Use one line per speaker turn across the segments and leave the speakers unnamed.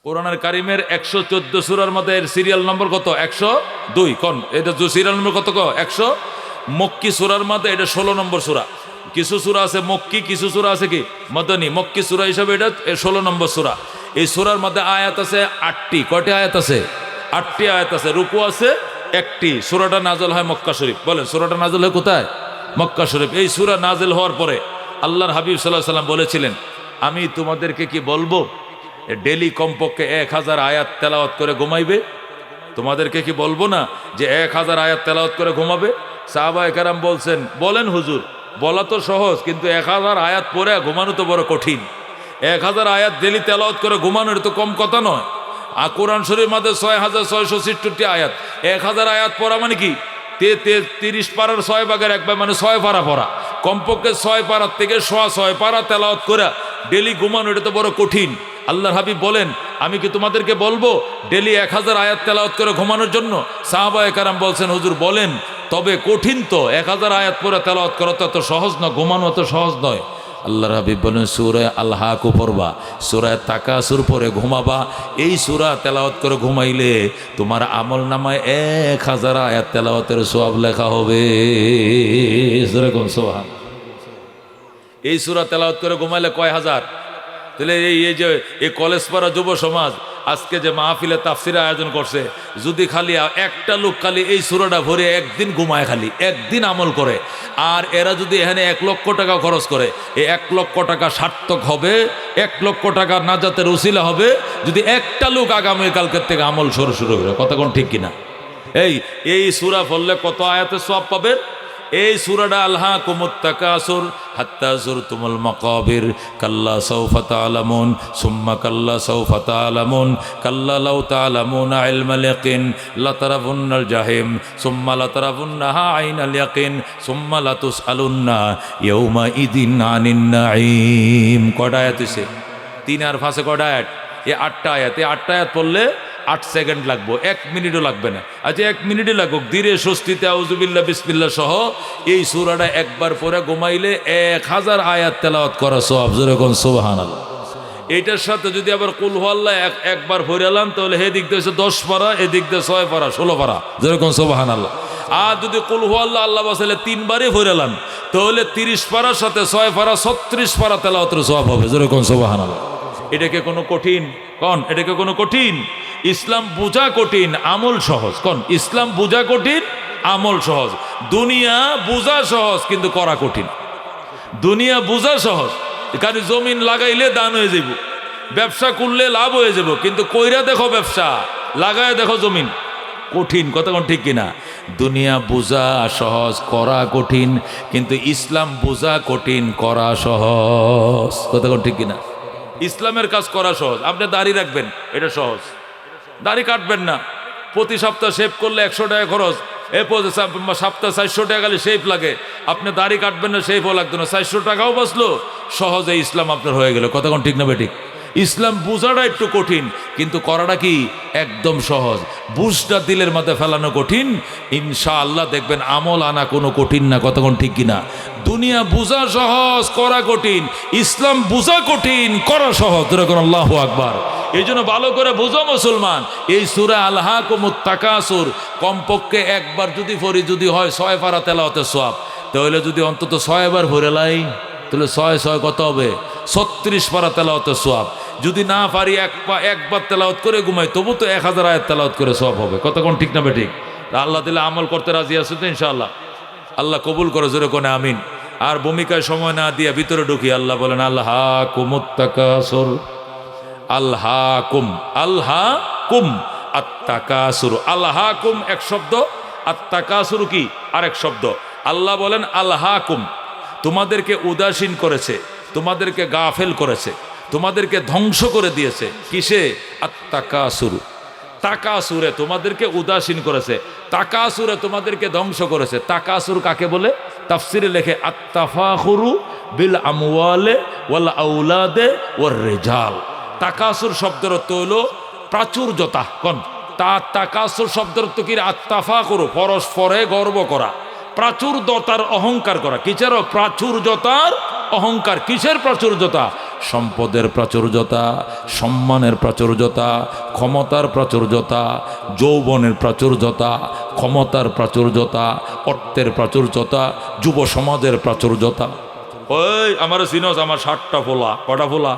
কোরআনের কারিমের 114 সূরার মধ্যে এর সিরিয়াল নম্বর কত? 102। কোন এটা সিরিয়াল নম্বর কত? 100। মক্কি সূরার মধ্যে এটা 16 নম্বর সূরা। কিছু সূরা আছে মক্কি, কিছু সূরা আছে কি মদনী। মক্কি সূরা হিসাবে এটা 16 নম্বর সূরা। এই সূরার মধ্যে আয়াত আছে 8টি। কয়টি আয়াত আছে? 8টি আয়াত আছে। রুকু আছে 1টি। সূরাটা নাযিল হয় মক্কা শরীফ। বলেন সূরাটা নাযিল হয় কোথায়? মক্কা শরীফ। এই সূরা নাযিল হওয়ার পরে আল্লাহর হাবিব সাল্লাল্লাহু আলাইহি সাল্লাম বলেছিলেন, আমি তোমাদেরকে কি বলবো ডেলি কমপক্ষে 1000 আয়াত তেলাওয়াত করে ঘুমাইবে? তোমাদেরকে কি বলবো না যে 1000 আয়াত তেলাওয়াত করে ঘুমাবে? সাহাবায়ে কেরাম বলছেন, বলেন হুজুর, বলা তো সহজ, কিন্তু 1000 আয়াত পড়ে ঘুমানো তো বড় কঠিন। 1000 আয়াত ডেলি তেলাওয়াত করে ঘুমানোর তো কম কথা নয়। আর কোরআন শরীফের মধ্যে 6666 আয়াত। 1000 আয়াত পড়া মানে কি 30 পারার 6 ভাগের 1 ভাগ, মানে 6 পারা পড়া। কমপক্ষে 6 পারার থেকে 6 পারা তেলাওয়াত করে ডেলি ঘুমানো, এটা তো বড় কঠিন। আল্লাহর হাবিব বলেন, আমি কি তোমাদেরকে বলবো ডেলি 1000 আয়াত তেলাওয়াত করে ঘুমানোর জন্য? সাহাবায়ে কেরাম বলছেন, হুজুর বলেন, তবে কঠিন তো। 1000 আয়াত পড়ে তেলাওয়াত করা তো এত সহজ না, ঘুমানো এত সহজ নয়। আল্লাহর হাবিব বলেন, সূরা আল হাক পড়বা, সূরা তাকাসুর পরে ঘুমাবা। এই সূরা তেলাওয়াত করে ঘুমাইলে তোমার আমল নামায় 1000 আয়াত তেলাওয়াতের সওয়াব লেখা হবে। যেরকম সুবহান। এই সূরা তেলাওয়াত করে ঘুমাইলে কয় হাজার? তাহলে এই যে এই কলেজ পাড়া যুব সমাজ আজকে যে মাহফিলে তাফসিরের আয়োজন করছে, যদি খালি একটা লোক খালি এই সূরাটা ভরে একদিন ঘুমায়, খালি একদিন আমল করে, আর এরা যদি এখানে 1 লক্ষ টাকা খরচ করে, এই 1 লক্ষ টাকা সার্থক হবে, 1 লক্ষ টাকা নাজাতের উসিলা হবে যদি একটা লোক আগামীকালকের থেকে আমল শুরু করে। কথা কোন ঠিক কিনা? এই সূরা পড়লে কত আয়াতের সওয়াব পাবে? এই সূরাটা আলহাকুমুত তাকাসুর হাত্তা যুরতুমুল মাকাবির কাল্লা সাওফা তা'লামুন সুম্মা কাল্লা সাওফা তা'লামুন কাল্লা লাউ তা'লামুনা ইলমাল ইয়াকিন লাতারাবুন্নাল জাহিম সুম্মা লাতারাবুন্নাহা আইনাল ইয়াকিন সুম্মা লাতুসআলুন্না ইয়াউমা ইদিন আনিন নাঈম। কয়টা আয়াত হইছে? 3 আর 5 কয়টা আয়াত? এই 8টা আয়াত। এই 8টা আয়াত পড়লে 8 সেকেন্ড লাগবে, 1 মিনিটও লাগবে না। আচ্ছা 1 মিনিটই লাগুক, ধীরে স্বস্তিতে আউযুবিল্লাহ বিসমিল্লাহ সহ এই সূরাটা একবার পড়ে ঘুমাইলে 1000 আয়াত তেলাওয়াত করা সওয়াব। জোরে কোন সুবহানাল্লাহ। এইটার সাথে যদি আবার কুল হুয়াল্লাহ একবার পড়ালাম, তাহলে হে দিক দিয়ে 10 পারা, এদিক দিয়ে 6 পারা, 16 পারা। জোরে কোন সুবহানাল্লাহ। আর যদি কুল হুয়াল্লাহ আল্লাহ বাসাইলে 3 বারই পড়ালাম, তাহলে 30 পারার সাথে 6 পারা 36 পারা তেলাওয়াতের সওয়াব হবে। জোরে কোন সুবহানাল্লাহ। এটাকে কোনো কঠিন? কোন এটাকে কোনো কঠিন? ইসলাম বোঝা কঠিন, আমল সহজ। কোন ইসলাম বোঝা কঠিন, আমল সহজ। দুনিয়া বোঝা সহজ, কিন্তু করা কঠিন। দুনিয়া বোঝা সহজ, কারণ জমিন লাগাইলে দান হয়ে যাব, ব্যবসা করলে লাভ হয়ে যাব, কিন্তু কইরা দেখো ব্যবসা, লাগায় দেখো জমিন, কঠিন। কথা কোন ঠিক কিনা? দুনিয়া বোঝা সহজ, করা কঠিন, কিন্তু ইসলাম বোঝা কঠিন, করা সহজ। কথা কোন ঠিক কিনা? ইসলামের কাজ করা সহজ। আপনি দাড়ি রাখবেন, এটা সহজ। দাড়ি কাটবেন না, প্রতি সপ্তাহ শেভ করলে 100 টাকা খরচ, সপ্তাহ 400 টাকা খালি শেভ লাগে। আপনি দাড়ি কাটবেন না, শেভও লাগতো না, 400 টাকাও বাঁচলো, সহজে ইসলাম আপনার হয়ে গেল। কথা কোন ঠিক না বেঠিক? ইসলাম বুঝাটা একটু কঠিন, কিন্তু করাটা কি একদম সহজ। বুঝটা দিলের মধ্যে ফেলানো কঠিন, ইনশাআল্লাহ দেখবেন আমল আনা কোনো কঠিন না। কথা কোন ঠিক কিনা? দুনিয়া বুঝা সহজ, করা কঠিন। ইসলাম বুঝা কঠিন, করা সহজ। যেরকম আল্লাহু আকবার। এই জন্য ভালো করে বুঝো মুসলমান, এই সূরা আলহাকুমুত তাকাসুর কমপক্ষে একবার যদি পড়ি, যদি হয় 6 পারা তেলাওয়াতের সওয়াব, তাহলে যদি অন্তত 6 বার পড়ে লাই, তাহলে 6 কত হবে? 36 পারা তেলাওয়াতের সওয়াব। যদি না পারি একবার তেলাওয়াত করে ঘুমাই, তবু তো 1000 আয়াত তেলাওয়াত করে সওয়াব হবে। কতক্ষণ ঠিক না বেঠিক? আল্লাহ দিলে আমল করতে রাজি আছে তো ইনশাআল্লাহ। আল্লাহ কবুল করে, জোরে কোনে আমিন। আর ভূমিকায় সময় না দিয়ে ভিতরে ঢুকি। আল্লাহ বলেন, আলহাকুমুত তাকাসুর আলহাকুম আলহাকুম আত-তাকাসুর। আলহাকুম এক শব্দ, আত-তাকাসুর কি আরেক শব্দ। আল্লাহ বলেন আলহাকুম, তোমাদেরকে উদাসীন করেছে, তোমাদেরকে গাফেল করেছে, তোমাদেরকে ধ্বংস করে দিয়েছে। কিসে? আত-তাকাসুর। তাকাসুরে তোমাদেরকে উদাসীন করেছে, তাকাসুরে তোমাদেরকে ধ্বংস করেছে। তাকাসুর কাকে বলে? তাফসিরে লেখে আত-তাফাখুরু বিল আমওয়ালে ওয়াল আওলাদে ওয়ার রিজাল। তাকাসুর শব্দের অর্থ হলো প্রাচুর্যতা। কোন তাকাসুর শব্দের অর্থ কি? আত-তাফাখুরু, পরস্পরে গর্ব করা, প্রাচুর্যতার অহংকার করা। কিসের প্রাচুর্যতার অহংকার? কিসের প্রাচুর্যতা? সম্পদের প্রাচুর্যতা, সম্মানের প্রাচুর্যতা, ক্ষমতার প্রাচুর্যতা, যৌবনের প্রাচুর্যতা, ক্ষমতার প্রাচুর্যতা, অর্থের প্রাচুর্যতা, যুব সমাজের প্রাচুর্যতা। ওই আমার সিনস, আমার 60টা ফোলা, কটা ফোলা?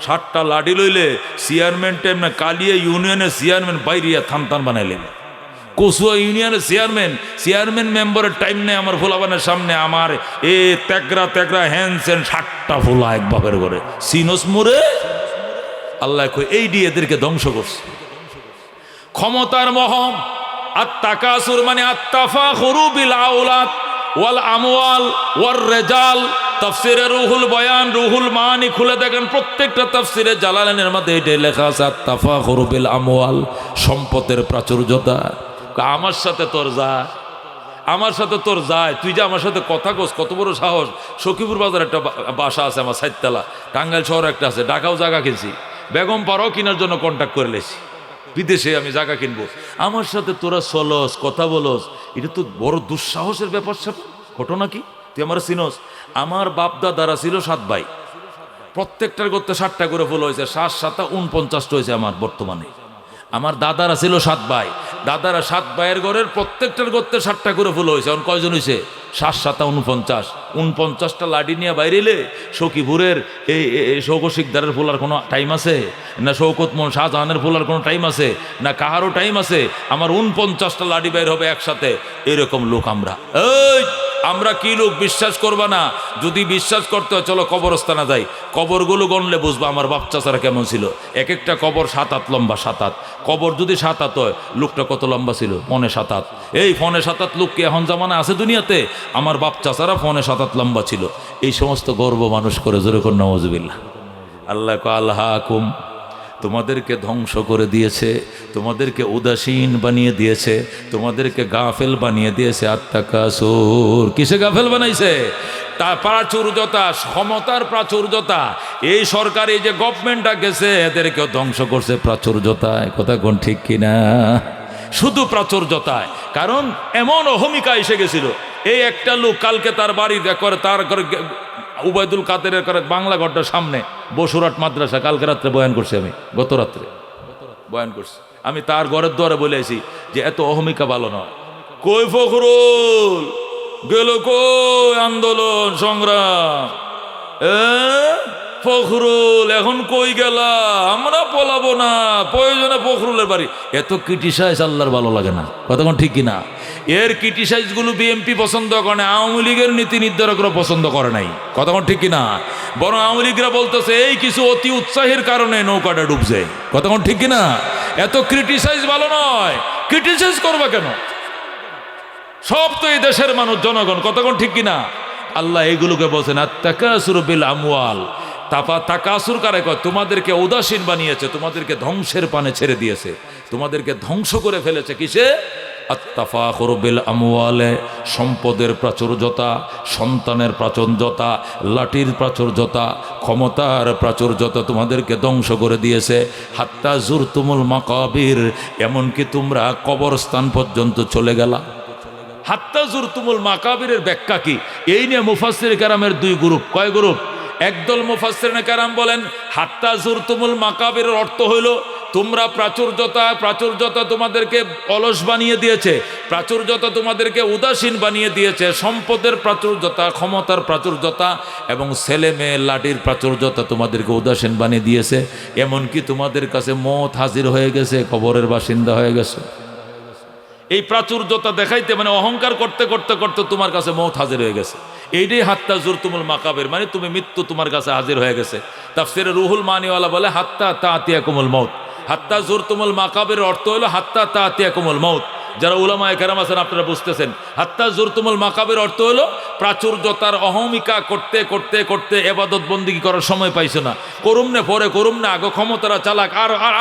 60টা লাঠি লইলে চেয়ারম্যান টাইম না কালিয়া ইউনিয়নের চেয়ারম্যান বাইরিয়া থান বানাইলেন। কসুয়া ইউনিয়নের চেয়ারম্যান মেম্বারের টাইম নেই আমার ফোলাবানের সামনে আমার তেগরা হ্যান্ড 60টা ফোলা এক বাপের ঘরে সিনস মোরে। আল্লাহ কই এই দিয়ে এদেরকে ধ্বংস করছে। ক্ষমতার মোহ, আত্তাকাসুর মানে আত্তাফাখুরু বিল আওলাদ ওয়াল আমওয়াল ওয়ার রিজাল। তাফসিরে রুহুল বয়ান, রুহুল মানি খুলে দেখেন, প্রত্যেকটা তাফসিরে জালালাইনের মধ্যে এটাই লেখা আছে আত্তাফাখুরু বিল আমওয়াল, সম্পদের প্রাচুর্যতা। আমার সাথে তোর যায়, আমার সাথে তোর যায়, তুই যে আমার সাথে কথা কোস, কত বড় সাহস। সখীপুর বাজার একটা বাসা আছে আমার, 7 তলা। টাঙ্গাইল শহর একটা আছে, ঢাকাও জায়গা কিনছি, বেগম পাড়াও কেনার জন্য কন্ট্যাক্ট করে লেছি, বিদেশে আমি জায়গা কিনবো। আমার সাথে তোরা চলস, কথা বলস, এটা তো বড় দুঃসাহসের ব্যাপার। ঘটনা কি? তুই আমার চিনস? আমার বাপ দাদারা ছিল 7 ভাই, প্রত্যেকটার করতে 7টা করে ফুল হয়েছে, 7 7 49টা হয়েছে আমার বর্তমানে। আমার দাদারা ছিল 7 ভাই, দাদারা 7 ভাইয়ের ঘরের প্রত্যেকটার করতে 7টা করে ফুল হয়েছে। এখন কয়জন হয়েছে? 7 7 49। 49টা লাঠি নিয়ে বাইরেলে সখীপুরের এই শৌকত শিকদারের ফুলার কোনো টাইম আছে না? শৌকত মোহন শাহজাহানের ফুলার কোনো টাইম আছে না? কাহারও টাইম আছে? আমার 49টা লাঠি বাইর হবে একসাথে, এরকম লোক আমরা। এই আমরা কি লোক বিশ্বাস করবা না? যদি বিশ্বাস করতে হয় চলো কবরস্থানে যাই, কবরগুলো গণলে বুঝবো আমার বাপ চাচারা কেমন ছিল। এক একটা কবর 7 হাত লম্বা, 7 হাত কবর। যদি 7 হাত হয়, লোকটা কত লম্বা ছিল? 7.5 হাত। এই 7.5 হাত লোক কি এখন জামানা আছে দুনিয়াতে? আমার বাপ চাচারা 7.5 হাত লম্বা ছিল। এই সমস্ত গর্ব মানুষ করে, জোরে করে নাউজুবিল্লাহ। আল্লাহ আল্লাহকুম, তোমাদেরকে ধ্বংস করে দিয়েছে, তোমাদেরকে উদাসীন বানিয়ে দিয়েছে, তোমাদেরকে গাফেল বানিয়ে দিয়েছে। আত্তাকাসুর, কিসে গাফেল বানাইছে? তা প্রাচুর্যতা, ক্ষমতার প্রাচুর্যতা। এই সরকার, এই যে গভর্নমেন্টটা গেছে, এদেরকেও ধ্বংস করছে প্রাচুর্যতায়। কথা কোন ঠিক কিনা? শুধু প্রাচুর্যতায়। কারণ এমন অহমিকা এসে গেছিল। এই একটা লোক কালকে তার বাড়ি করে, তার ঘরে উবায়দুল কাদেরের করে বাংলা ঘরটার সামনে বসুরহাট মাদ্রাসা, কালকে রাত্রে বয়ান করছি আমি, গত রাত্রে বয়ান করছি আমি। তার ঘরের দ্বারে বলেছি যে এত অহমিকা ভালো নয়। কই ফখরুল গেল, কই আন্দোলন সংগ্রাম? ফখরুল এখন কই গেলা? আমরা পলাবো না, প্রয়োজনে ফখরুলের বাড়ি। এত ক্রিটিসাইজ আল্লাহর ভালো লাগে না। কতক্ষণ ঠিক কিনা? এর ক্রিটিসাইজ গুলো বিএনপি পছন্দ করে না, আওয়ামী লীগের নীতি নির্ধারকরা পছন্দ করে নাই। কতক্ষণ ঠিক কিনা? বরং আওয়ামী লীগরা বলতেছে এই কিছু অতি উৎসাহের কারণে নৌকাটা ডুবছে। কতক্ষণ ঠিক কিনা? এত ক্রিটিসাইজ ভালো নয়। ক্রিটিসাইজ করবা কেন? সব তো এই দেশের মানুষ, জনগণ। কতক্ষণ ঠিক কিনা? আল্লাহ এইগুলোকে বলছেন আত্তাকাসুর বিল আমওয়াল। তাকাসুর কারে কয়? তোমাদেরকে উদাসীন বানিয়েছে, তোমাদেরকে ধ্বংসের পানে ছেড়ে দিয়েছে, তোমাদেরকে ধ্বংস করে ফেলেছে। কিসে? আত্তাফাখুরু বিল আমওয়ালে, সম্পদের প্রাচুর্যতা, সন্তানের প্রাচুর্যতা, লাঠির প্রাচুর্যতা, ক্ষমতার প্রাচুর্যতা তোমাদেরকে ধ্বংস করে দিয়েছে। হাত্তা জুরতুমুল মাকাবির, এমনকি তোমরা কবরস্থান পর্যন্ত চলে গেলা। হাত্তা জুরতুমুল মাকাবিরের ব্যাখ্যা কি? এই নিয়ে মুফাসসির কেরামের 2 গ্রুপ। কয় গ্রুপ? একদল মুফাসসিরিনে কেরাম বলেন হাত্তা জুরতুমুল মাকাবিরের অর্থ হইল তোমরা প্রাচুর্যতা তোমাদেরকে অলস বানিয়ে দিয়েছে, প্রাচুর্যতা তোমাদেরকে উদাসীন বানিয়ে দিয়েছে। সম্পদের প্রাচুর্যতা, ক্ষমতার প্রাচুর্যতা এবং ছেলে মেয়ে লাঠির প্রাচুর্যতা তোমাদেরকে উদাসীন বানিয়ে দিয়েছে। এমনকি তোমাদের কাছে মওত হাজির হয়ে গেছে, কবরের বাসিন্দা হয়ে গেছে। এই প্রাচুর্যতা দেখাইতে মানে অহংকার করতে করতে করতে তোমার কাছে মওত হাজির হয়ে গেছে। এইটাই হাত্তা জুরতুমুল মাকাবির, মানে তুমি মৃত্যু তোমার কাছে হাজির হয়ে গেছে। তাফসিরে রুহুল মানিওয়ালা বলে হাত্তা তাতিয়াকুমুল মউত। হাত্তা জুরতুমুল মাকাবির অর্থ হলো হাত্তা তাতিয়াকুমুল মউত। যারা উলামায়ে কেরাম আছেন আপনারা বুঝতেছেন, হাত্তা জুরতুমুল মাকাবির অর্থ হলো প্রাচুর্যতার অহমিকা করতে করতে করতে ইবাদত বন্দেগী করার সময় পাইছো না, করুম না পরে করুম না, আগে ক্ষমতারা চালাক,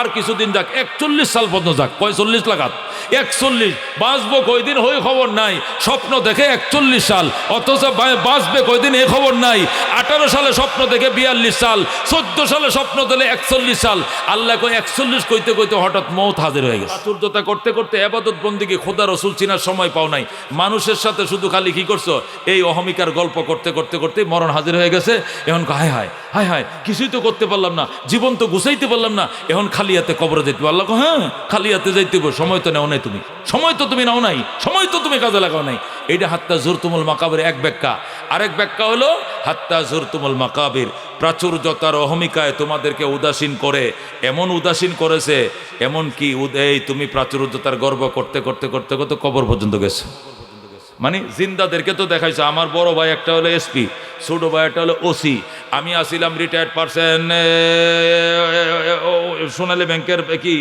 আর কিছুদিন যাক, 41 সাল পর্যন্ত যাক, 45 লাগাত 41 বাঁচবো কয়দিন হয়ে খবর নাই, স্বপ্ন দেখে 41 সাল, অথচ বাঁচবে কয়দিন এ খবর নাই। 18 সালে স্বপ্ন দেখে 42 সাল, 14 সালে স্বপ্ন দিলে 41 সাল। আল্লাহ কই 41 কইতে কইতে হঠাৎ মৌত হাজির হয়ে গেছে। প্রাচুর্যতা করতে করতে ইবাদত বন্দেগী খোদা রসুল চিনার সময় পাও নাই, মানুষের সাথে শুধু খালি কি করছো এই অহমিকার গল্প করতে করতে করতে মরণ হাজির হয়ে গেছে। এখন হায় হায় হায় হায়, কিছুই তো করতে পারলাম না, জীবন তো গুছাইতে পারলাম না, এখন খালি হাতে কবরে যেতে পারলাম। হ্যাঁ খালি হাতে যাইতে, সময় তো নেও নাই তুমি, সময় তো তুমি নাও নাই, সময় তো তুমি কাজে লাগাও নাই। এইটা হাত্তা জুরতুমুল মাকাবির এক ব্যাখ্যা। আরেক ব্যাখ্যা হলো হাত্তা জুরতুমুল মাকাবির, প্রাচুর্যতার অহমিকায় তোমাদেরকে উদাসীন করে, এমন উদাসীন করেছে, এমন কি এই তুমি প্রাচুর্যতার গর্ব করতে করতে করতে করতে কবর পর্যন্ত গেছো। মানে জিন্দাদেরকে তো দেখাইছো, আমার বড় ভাই একটা হলো এসপি, ছোট ভাই একটা হলো ওসি, আমি আসিলাম রিটায়ার্ড পারসন সোনালী ব্যাংকের কি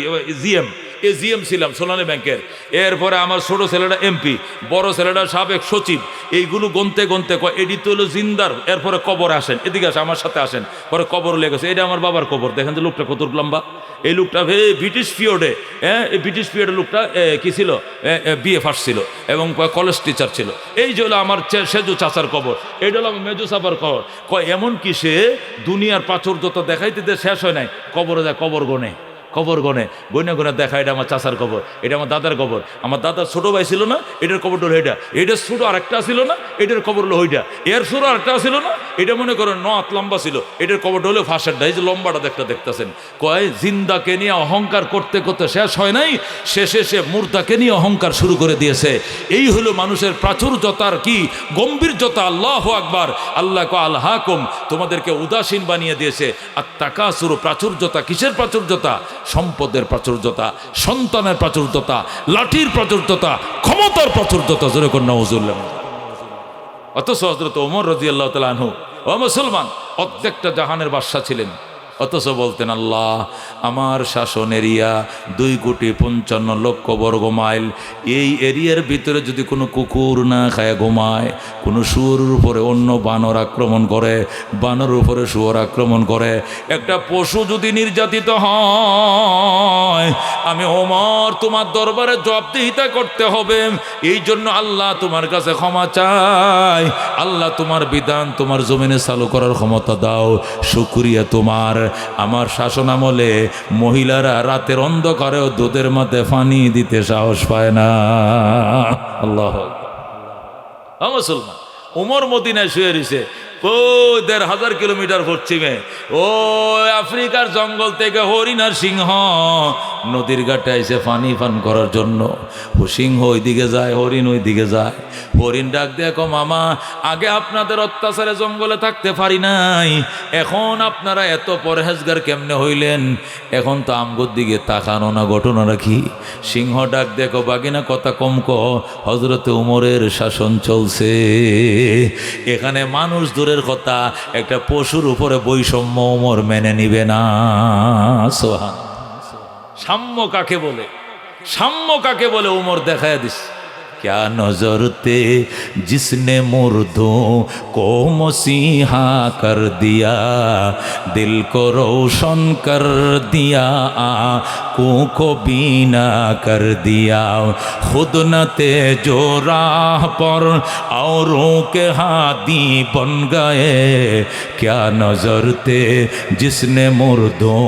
জিএম ছিলাম সোনালী ব্যাংকের। এরপরে আমার ছোট ছেলেটা এমপি, বড় ছেলেটা সাবেক সচিব। এইগুলো গনতে গনতে কয় এডি তো হলো জিন্দার। এরপরে কবর আসেন, এদিকে আসেন আমার সাথে আসেন, পরে কবর লেগেছে। এটা আমার বাবার কবর, দেখেন যে লোকটা কত লম্বা। এই লোকটা ব্রিটিশ পিরিয়ডে, এই ব্রিটিশ পিরিয়ডে লোকটা কি ছিল, বিএ ফার্স্ট ছিল এবং কলেজ টিচার ছিল। এই যে হলো আমার সেজু চাচার কবর, এইটা হলো আমার মেজু চাপার কবর। কয় এমন কি সে দুনিয়ার প্রাচুর্যতা দেখাইতে শেষ হয় নাই, কবরে যায় কবর গনে, কবর গনে গনে গনে দেখা এটা আমার চাচার কবর, এটা আমার দাদার কবর, আমার দাদার ছোট ভাই ছিল না, এটার কবর হলো এটা, এটার ছোট আরেকটা ছিল না, এটার কবর হলো ওইটা, এর ছোট আরেকটা ছিল না, এটা মনে করেন নথ লম্বা ছিল, এটার কবরটা হলো ফাঁসেরটা। এই যে লম্বাটা দেখতেছেন। কয় জিন্দাকে নিয়ে অহংকার করতে করতে শেষ হয় নাই, শেষে সে মুর্দাকে নিয়ে অহংকার শুরু করে দিয়েছে। এই হলো মানুষের প্রাচুর্যতার কি গম্ভীর্যতা। আল্লাহু আকবার। আল্লাহ কো আলহাকুম, তোমাদেরকে উদাসীন বানিয়ে দিয়েছে। আর তাকাসুর, প্রাচুর্যতা কিসের প্রাচুর্যতা? সম্পদের প্রাচুর্যতা, সন্তানের প্রাচুর্যতা, লাঠির প্রাচুর্যতা, ক্ষমতার প্রাচুর্যতা। জোরে কন্যা হুজুল্লাহ। অথচ হযরত ওমর রাদিয়াল্লাহু তাআলা আনহু ও মুসলমান অর্ধেকটা জাহানের বাদশা ছিলেন, অথচ বলতেন আল্লাহ আমার শাসন এরিয়া 2,55,00,000 বর্গ মাইল। এই এরিয়ার ভিতরে যদি কোনো কুকুর না খায় ঘুমায়, কোনো শুয়োরের উপরে অন্য বানর আক্রমণ করে, বানরের উপরে শুয়োর আক্রমণ করে, একটা পশু যদি নির্যাতিত হয়, আমি ওমর তোমার দরবারে জবাবদিহিতা করতে হবে। এই জন্য আল্লাহ তোমার কাছে ক্ষমা চাই, আল্লাহ তোমার বিধান তোমার জমিনে চালু করার ক্ষমতা দাও। শুকরিয়া তোমার। আমার শাসন আমলে মহিলারা রাতের অন্ধকারেও দুধের মধ্যে পানি দিতে সাহস পায় না। আল্লাহ মুসলমান উমর মদিনায় শুয়ে রয়েছে, ও 1,500 কিলোমিটার পশ্চিমে, ও আফ্রিকার জঙ্গল থেকে হরিণ আর সিংহ নদীর ঘাটে এসে পানি পান করার জন্য। ও সিংহ ওইদিকে যায়, হরিণ ওইদিকে যায়। হরিণ ডাক দিয়ে কো মামা, আগে আপনাদের অত্যাচারে জঙ্গলে থাকতে পারি নাই, এখন আপনারা এত পরহেজগার কেমনে হইলেন? এখন তো আমগোর দিকে তাকানো না, ঘটনা রাখি। সিংহ ডাক দেখো বাগিনা কথা কম কো, হযরতে উমরের শাসন চলছে এখানে। মানুষ দূরের কথা, একটা পশুর উপরে বৈষম্য ওমর মেনে নিবে না। সুবহান। সাম্য কাকে বলে, সাম্য কাকে বলে ওমর দেখায় দিস। क्या नजरते जिसने मुर्दों को मसीहा कर दिया, दिल को रोशन कर दिया, आँखों को बीना कर दिया, खुद न तेजो राह पर औरों के हादी बन गए। क्या नजरते जिसने मुर्दों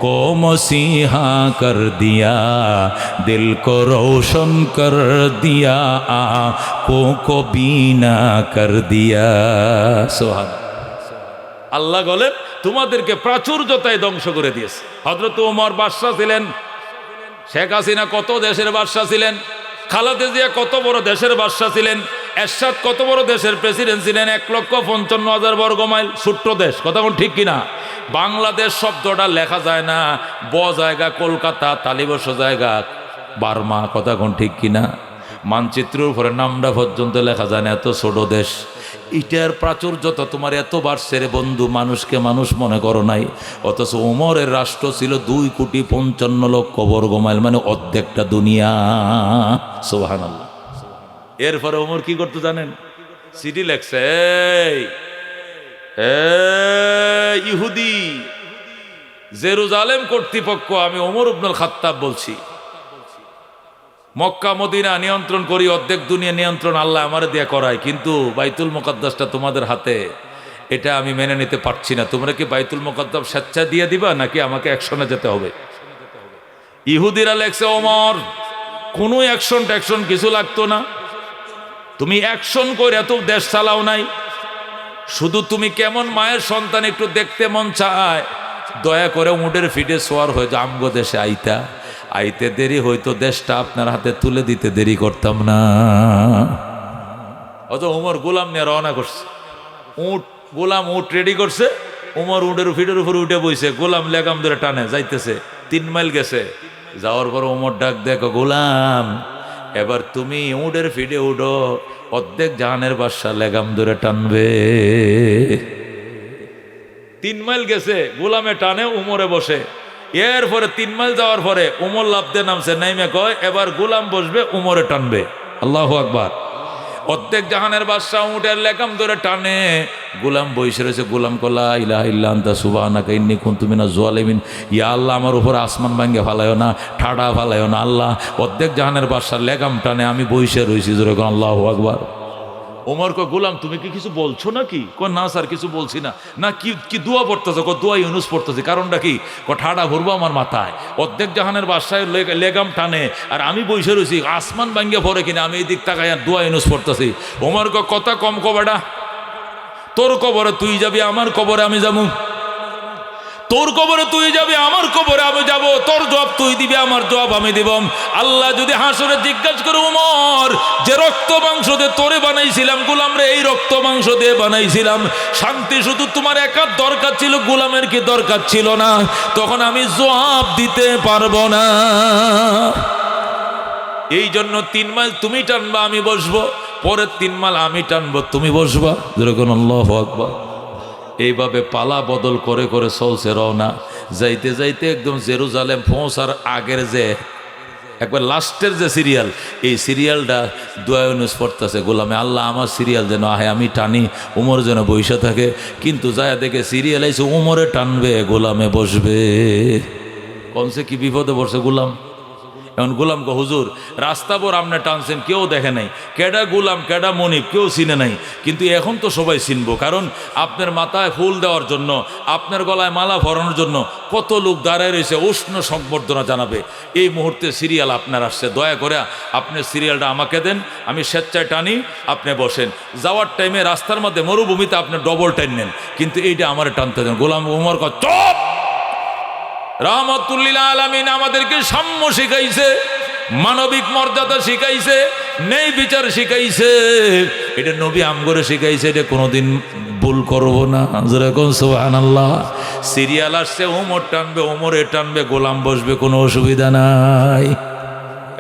को मसीहा कर दिया, दिल को रोशन कर दिया, आँखों को बीना कर दिया। सुभान আল্লাহ বলেন তোমাদেরকে প্রাচুর্যতায় ধ্বংস করে দিয়েছে। হযরত ওমর বাদশা ছিলেন, শেখ হাসিনা কত দেশের বাদশা ছিলেন, খালেদা জিয়া কত বড় দেশের বাদশা ছিলেন, এরশাদ কত বড় দেশের প্রেসিডেন্ট ছিলেন। 1,55,000 বর্গ মাইল ছোট্ট দেশ, কথা কোন ঠিক কিনা? বাংলাদেশ শব্দটা লেখা যায় না, ব জায়গা কলকাতা, তালিবস্য জায়গা বার্মা, কথা কোন ঠিক কিনা? মানচিত্রের উপরে নামটা পর্যন্ত লেখা যায় না, এত ছোট দেশ। এটার প্রাচুর্যতা তোমার এত বাড়ছে রে বন্ধু, মানুষকে মানুষ মনে করো নাই। অথচ ওমরের রাষ্ট্র ছিল 2,55,00,000 বর্গ মাইল, মানে অর্ধেকটা দুনিয়া। সুবহানাল্লাহ। এরপরে ওমর কি করতে জানেন? চিঠি লেখছে, এই ইহুদি জেরুজালেম কর্তৃপক্ষ, আমি ওমর ইবনুল খাত্তাব বলছি, মক্কা মদিনা নিয়ন্ত্রণ করি, অর্ধেক দুনিয়া নিয়ন্ত্রণ আল্লাহ আমার দিয়ে করায়, কিন্তু বাইতুল মুকাদ্দাসটা তোমাদের হাতে, এটা আমি মেনে নিতে পারছি না। তোমরা কি বাইতুল মুকাদ্দাস স্বেচ্ছা দিয়ে দিবা নাকি আমাকে অ্যাকশনে যেতে হবে? ইহুদিরা লেখছে ওমর কোনো অ্যাকশন কিছু লাগতো না, তুমি অ্যাকশন করে এত দেশ চালাও নাই, শুধু তুমি কেমন মায়ের সন্তান একটু দেখতে মন চায়, দয়া করে উটের ফিটে সোয়ার হয়ে যা আমগো দেশে আইতে দেরি হইতো, দেশটা আপনার হাতে তুলে দিতে দেরি করতাম না। অত উমর গোলাম নিয়ে রওনা করছে, গোলাম উট রেডি করছে, উমর উটের ফিটের উপর উঠে বইছে, গোলাম লেগাম ধরে টানে যাইতেছে, 3 মাইল গেছে, যাওয়ার পর উমর ডাক, দেখো গোলাম এবার তুমি উটের ফিটে উঠো, অর্ধেক জাহানের বাদশা লেগাম ধরে টানবে। 3 মাইল গেছে, গোলামে টানে, উমরে বসে। এরপরে 3 মাইল যাওয়ার পরে উমর লাফ দিয়ে নামছে, নাইমে কয় এবার গোলাম বসবে, উমরে টানবে। আল্লাহু আকবার। অর্ধেক জাহানের বাদশা উটের লেগাম ধরে টানে, গোলাম বসে রয়েছে। গোলাম কলা ইলাহা ইল্লা আনতা সুবহানাকা ইন্নী কুনতু মিনাজ জালিমিন। ইয়া আল্লাহ আমার উপর আসমান ভাঙ্গে ফালায়ও না, ঠাডা ফালায়ও না আল্লাহ। অর্ধেক জাহানের বাদশা লেগাম টানে, আমি বসে রয়েছি, জোরে কোন আল্লাহু আকবার। ওমর কয় গোলাম তুমি কি কিছু বলছো নাকি? কয় না স্যার কিছু বলছি না। না কি দোয়া পড়তেছো? কয় দোয়া ইউনুস পড়তেছি। কারণটা কি? কয় ঠাডা ভরবো আমার মাথায়, অর্ধেক জাহানের বাদশায় লেগাম টানে আর আমি বসে রয়েছি, আসমান ভাঙ্গে পড়ে কিনা আমি এই দিক তাকাই আর দোয়া ইউনুস পড়তেছি। ওমর কয় কথা কম কবেডা, তোর কবরে তুই যাবি, আমার কবরে আমি যাবো, তোর কবরে তুই যাবি, আমার কবরে আমি যাব, তোর জবাব তুই দিবি, আমার জবাব আমি দিব। আল্লাহ যদি হাসরে জিজ্ঞাসা করে উমর যে রক্ত মাংস দিয়ে তোরে বানাইছিলাম গোলাম রে, এই রক্ত মাংস দিয়ে বানাইছিলাম, শান্তি শুধু তোমার একার দরকার ছিল, গোলামের কি দরকার ছিল না? তখন আমি জবাব দিতে পারবো না। এই জন্য 3 মাইল তুমি টানবা, আমি বসবো, পরের 3 মাইল আমি টানবো, তুমি বসবা। যেরকম আল্লাহু আকবার। এইভাবে পালা বদল করে করে চলছে রওনা। যাইতে যাইতে একদম জেরুজালেম পৌঁছার আগের যে একবার লাস্টের যে সিরিয়াল, এই সিরিয়ালটা দোয়া ইউনুস পড়তেছে, গোলামে আল্লাহ আমার সিরিয়াল যেন আহে, আমি টানি, উমর যেন বইসা থাকে। কিন্তু যায় দেখে সিরিয়াল আইছে, উমরে টানবে, গোলামে বসবে। কমসে কি বিপদে পড়ছে গোলাম। এখন গোলাম কো হুজুর রাস্তা পর আপনি টানছেন, কেউ দেখে নাই, কেডা গোলাম কেডা মনিব কেউ চিনে নাই, কিন্তু এখন তো সবাই চিনবো, কারণ আপনার মাথায় ফুল দেওয়ার জন্য, আপনার গলায় মালা ভরানোর জন্য কত লোক দাঁড়ায় রয়েছে, উষ্ণ সংবর্ধনা জানাবে। এই মুহূর্তে সিরিয়াল আপনার আসছে, দয়া করে আপনার সিরিয়ালটা আমাকে দেন, আমি স্বেচ্ছায় টানি, আপনি বসেন। যাওয়ার টাইমে রাস্তার মধ্যে মরুভূমিতে আপনি ডবল টাইম নেন, কিন্তু এইটা আমার টানতে দেন। গোলাম উমর কয় চুপ। রাহমাতুল্লিল আলামিন আমাদেরকে সাম্য শিখাইছে, মানবিক মর্যাদা শিখাইছে, ন্যায় বিচার শিখাইছে। এটা নবী আমগরে শিখাইছে, এটা কোনোদিন ভুল করব না। যেরকম সুবহানাল্লাহ। সিরিয়াল আসছে, উমর টানবে, উমরে টানবে, গোলাম বসবে, কোনো অসুবিধা নাই।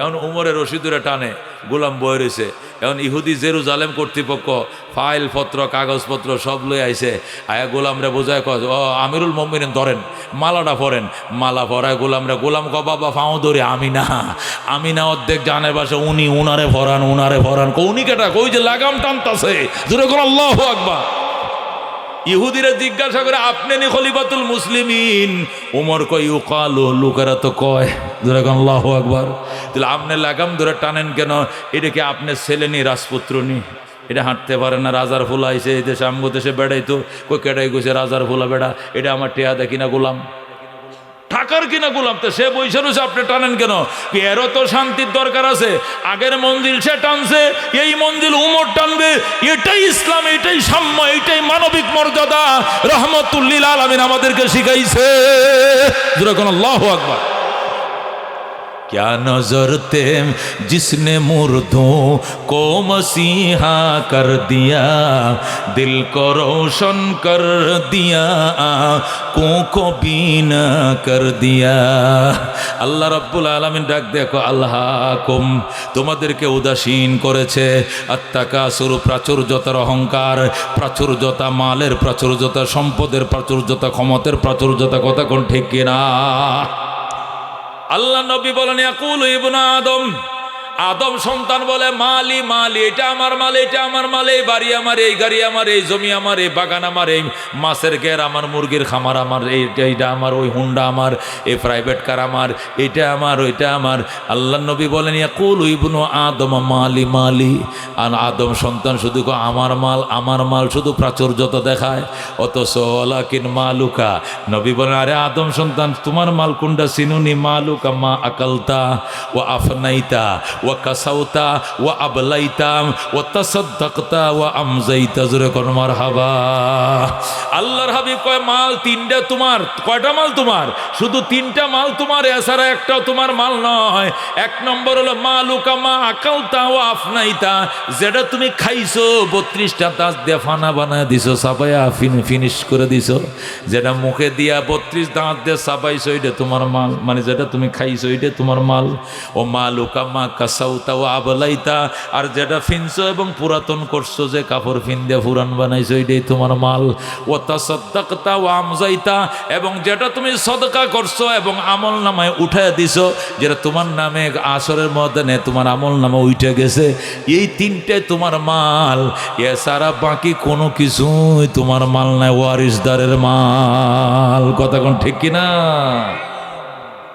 এখন উমরের রশিদুরে টানে, গোলাম বয়ে রয়েছে। এখন ইহুদি জেরুজালেম কর্তৃপক্ষ ফাইল পত্র কাগজপত্র সব লই আইছে, আয়া গোলামরে বোঝায় কয় ও আমিরুল মুমিনিন ধরেন, মালাটা পরেন। মালা পরায় গোলামরে, গোলাম ক বাবা ফাও ধরে, আমি না অর্ধেক জানের বাসে, উনি উনারে ভরান। উনি কেটা? কই যে লাগাম টানতাছে। জোরে কোন আল্লাহু আকবার। ইহুদিরা জিজ্ঞাসা করে আপনি নি খলিফাতুল মুসলিমিন? ওমর কয় ইউকালু, লোকেরা তো কয়। জোরে কোন আল্লাহু আকবার। তাহলে আপনি লাগাম ধরে টানেন কেন? এটা কি আপনার ছেলে নি, রাজপুত্র নি? এটা হাঁটতে পারে না, রাজার ফুলা আইছে এই দেশে, আমগো দেশে বেড়াইতো, কই কেডাই গেছে রাজার ফুলা বেড়া, এটা আমার টেয়া দেখি না গোলাম, ঠাকার কিনা গোলাম, তো সে বৈশা রয়েছে, আপনি টানেন কেন? এরও তো শান্তির দরকার আছে। আগের মঞ্জিল সে টানছে, এই মঞ্জিল উমর টানবে। এটাই ইসলাম, এটাই সাম্য, এটাই মানবিক মর্যাদা রাহমাতুল্লিল আলামিন আমাদেরকে শিখাইছে। যেরকম আল্লাহু আকবার। क्या नजर थे जिसने मुर्दों को मसीहा कर दिया, दिल को रोशन कर दिया, आँखों को बीना कर दिया। আল্লাহ রাব্বুল আলামিন ডাক দেখো, আল্লাহকুম, তোমাদেরকে উদাসীন করেছে, আত্তাকাসুর, প্রাচুর্যতার অহংকার, প্রাচুর্যতা মালের, প্রাচুর্যতা সম্পদের, প্রাচুর্যতা ক্ষমতার, প্রাচুর্যতা, কথা কোন ঠিক কিনা? আল্লাহ নবী বলেন ইয়াকুলু ইবনু আদম, আদম সন্তান বলে মালি মালি, এটা আমার মাল, এটা আমার মাল, এই বাড়ি আমার, এই গাড়ি আমার, এই জমি আমার, এই বাগান আমার, এই মাছের ঘের আমার, মুরগির খামার আমার, এইটা আমার, ওই হুন্ডা আমার, এই প্রাইভেট কার আমার, এটা আমার, ওইটা আমার। আল্লাহ নবী বলেন ইয়াকুল ইবনু আদম মালি মালি, আর আদম সন্তান শুধু আমার মাল আমার মাল শুধু প্রাচুর্যতা দেখায়, অথচ ওয়ালাকিন মালুকা। নবী বলেন আরে আদম সন্তান তোমার মাল কোনটা চিনুনি? মালুকা মা আকালতা ওয়া আফনাইতা ওয়া কাসাউতা ওয়া আবলাইতা ওয়া তাসাদ্দাকতা ওয়া আমজাইতা। জোরে কোন মারহাবা। আল্লাহর হাবিব কয় মাল তিনটা তোমার। কয়টা মাল তোমার? শুধু তিনটা মাল তোমার, এছাড়া একটাও তোমার মাল নয়। এক নম্বর হলো মালুকা মা আকালতা ওয়া আফনাইতা, যেটা তুমি খাইছো 32টা দাঁত দিয়ে ফানা বানায় দিছো, সাবাইয়া ফিনিশ করে দিছো। যেটা মুখে দিয়া 32 দাঁত দিয়ে সাবাইছো এটা তোমার মাল, মানে যেটা তুমি খাইছো এটা তোমার মাল। ও মালুকা মা কাসাউতা ও আবলাইতা, আর যেটা ফিনছো এবং পুরাতন করছো, যে কাপড় ফিন দিয়ে পুরান বানাইছো এটাই তোমার মাল। ও তাসাদ্দাকতা ও আমজাইতা, এবং যেটা তুমি সদকা করছো এবং আমল নামায় উঠায় দিছো, যেটা তোমার নামে আসরের ময়দানে তোমার আমল নামে উঠে গেছে, এই তিনটে তোমার মাল। এছাড়া বাকি কোনো কিছুই তোমার মাল নাই, ওয়ারিসদারের মাল। কথা কোন ঠিক কিনা?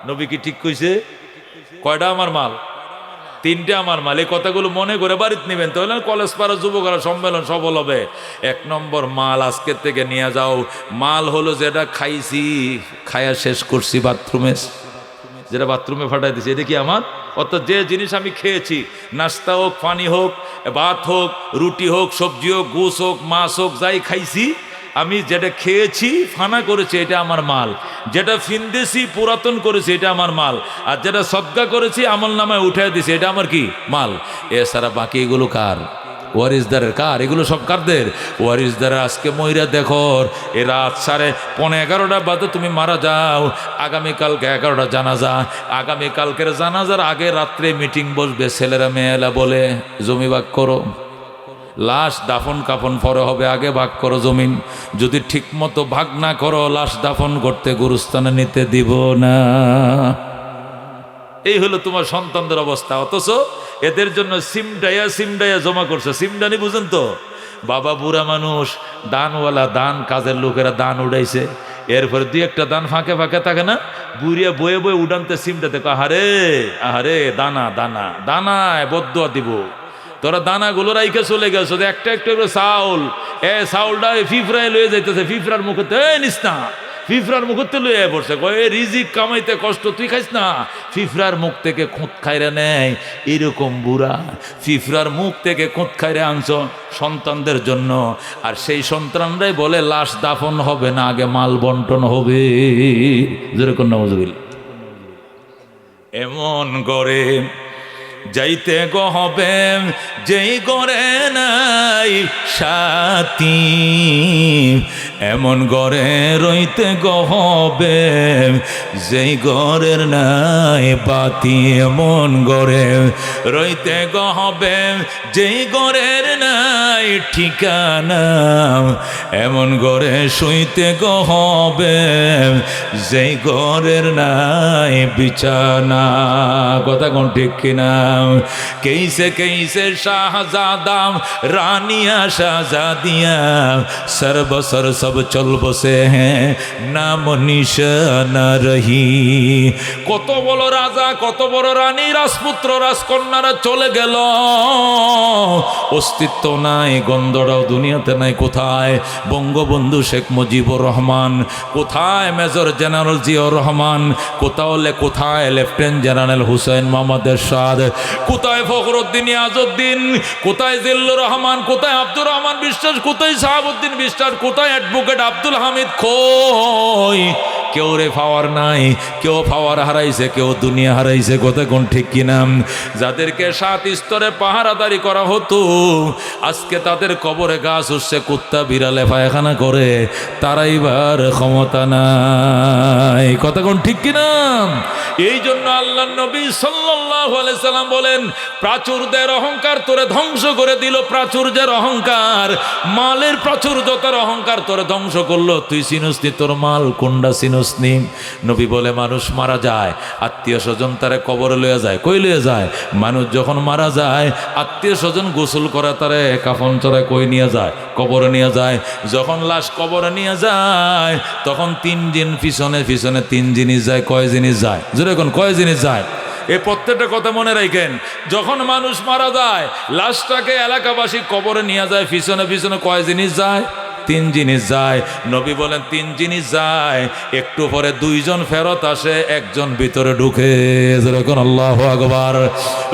নবী কি ঠিক কইছে? কয়টা আমার মাল? তিনটে আমার মাল। এই কথাগুলো মনে করে বাড়িতে নেবেন, তাহলে কলেজ পাড়া যুবকরা সম্মেলন সফল হবে। এক নম্বর মাল আজকের থেকে নিয়ে যাও। মাল হলো যেটা খাইছি, খায়া শেষ করছি বাথরুমে, যেটা বাথরুমে ফাটাই দিছি, এটা কি আমার? অর্থাৎ যে জিনিস আমি খেয়েছি, নাস্তা হোক, পানি হোক, ভাত হোক, রুটি হোক, সবজি হোক, গোস হোক, মাছ হোক, যাই খাইছি, আমি যেটা খেয়েছি ফানা করেছি এটা আমার মাল। যেটা ফিনদেছি পুরাতন করেছি এটা আমার মাল। আর যেটা সদকা করেছি আমল নামায় উঠাই দিছি এটা আমার কি? মাল। এছাড়া বাকি এগুলো কার? ওয়ারিসদারের। কার? এগুলো সব কারদের? ওয়ারিসদারের। আজকে ময়রা দেখো, এ রাত 11:30 বাদে তুমি মারা যাও, আগামীকালকে 11টা জানাজা। আগামীকালকের জানাজার আগে রাত্রে মিটিং বসবে, ছেলেরা মেয়েরা বলে জমি ভাগ করো, লাশ দাফন কাফন পরে হবে, আগে ভাগ করো জমিন। যদি ঠিক মতো ভাগ না করো, লাশ দাফন করতে গুরুস্থানে নিতে দিব না। এই হলো তোমার সন্তানদের অবস্থা। অথচ এদের জন্য সিমডাইয়া জমা করছে। সিমডানি বুঝেন তো? বাবা বুড়া মানুষ, দানওয়ালা, দান কাজের লোকেরা দান উড়াইছে, এরপরে দুই একটা দান ফাঁকে ফাঁকে থাকে না, বুড়িয়া বয়ে বয়ে উড়ানতে সিমটা দেখো, আহারে আহারে দানা দানা দানায় বদুয়া দিব। তোরা দানাগুলো রাইখে চলে গেছো, একটা একটা করে চাউল, চাউলটা ফিফরায় লয়ে যাইতেছে, ফিফরার মুখে নিস না, ফিফরার মুখতে লইয়া পড়ছে, কয়ে রিজিক কামাইতে কষ্ট, তুই খাইস না। ফিফরার মুখ থেকে খুঁত খাইরে নেয় এরকম বুড়া, ফিফরার মুখ থেকে খুঁত খাইরে আনছ সন্তানদের জন্য। আর সেই সন্তানরাই বলে লাশ দাফন হবে না, আগে মাল বন্টন হবে। যেরকম নওয়াজুবিল এমন করে যাইতে গো হবে যেই গড়ে নাই সাথী, এমন গড়ে রইতে গো হবে যেই গড়ের নাই বাতি, এমন গড়ে রইতে গো হবে যেই গড়ের নাই ঠিকানা, এমন গড়ে শুইতে গো হবে যেই গড়ের নাই বিছানা। কথা কোন ঠিক কিনা? कैसे कैसे शाहजादाम रानिया शाहजादियाँ सर बसर सब चल बसे हैं नाम निशाना रही। কত বড় রাজা, কত বড় রানী, রাজপুত্র রাজকন্যারা চলে গেল, অস্তিত্ব নাই, গন্ধটাও দুনিয়াতে নাই। কোথায় বঙ্গবন্ধু শেখ মুজিবুর রহমান? কোথায় মেজর জেনারেল জিয়াউর রহমান? কোথায় লেফটেন্যান্ট জেনারেল হুসেন মোহাম্মদ এরশাদ? কোথায় ফখরুদ্দিন আজউদ্দিন? কোথায় জিল্লুর রহমান? কোথায় আব্দুর রহমান বিশ্বাস? কোথায় শাহাবুদ্দিন বিশ্বাস? কোথায় অ্যাডভোকেট আব্দুল হামিদ? কই কেউ রে পাওয়ার নাই, কেউ পাওয়ার হারাইছে, কেউ দুনিয়া হারাইছে। কথা কোন ঠিক কিনা? যাদেরকে 7 স্তরে পাহারাদারি করা হতো, আজকে তাদের কবরে গাছ উঠছে, কুত্তা বিড়ালে পায়খানা করে, তারাই বার ক্ষমতা নাই। কথা কোন ঠিক কিনা? এই জন্য আল্লাহ নবী সাল্লাল্লাহু আলাইহি সাল্লাম বলেন, প্রাচুর্যের অহংকার তোরে ধ্বংস করে দিল। প্রাচুর্যের অহংকার, মালের প্রাচুর্যতার অহংকার তোরে ধ্বংস করলো। তুই চিনস নি তোর মাল কোনটা? চিনস মুসলিম। নবী বলে মানুষ মারা যায়, আত্মীয় স্বজন তারে কবরে লইয়া যায়। কই লইয়া যায়? মানুষ যখন মারা যায় আত্মীয় স্বজন গোসল করে তারে কাফন চড়ায় কই নিয়ে যায়? কবরে নিয়ে যায়। যখন লাশ কবরে নিয়ে যায় তখন 3 দিন পিছনে পিছনে 3 জিনিস যায়। কয় জিনিস যায়? জোরে কোন কয় জিনিস যায়? এই প্রত্যেকটা কথা মনে রাখেন। যখন মানুষ মারা যায় লাশটাকে এলাকাবাসী কবরে নিয়ে যায়, পিছনে পিছনে কয় জিনিস যায়? 3 জিনিস যায়। নবী বলেন 3 জিনিস যায়, একটু পরে 2 জন ফেরত আসে, একজন ভিতরে ঢুকে। যেরকম আল্লাহু আকবার।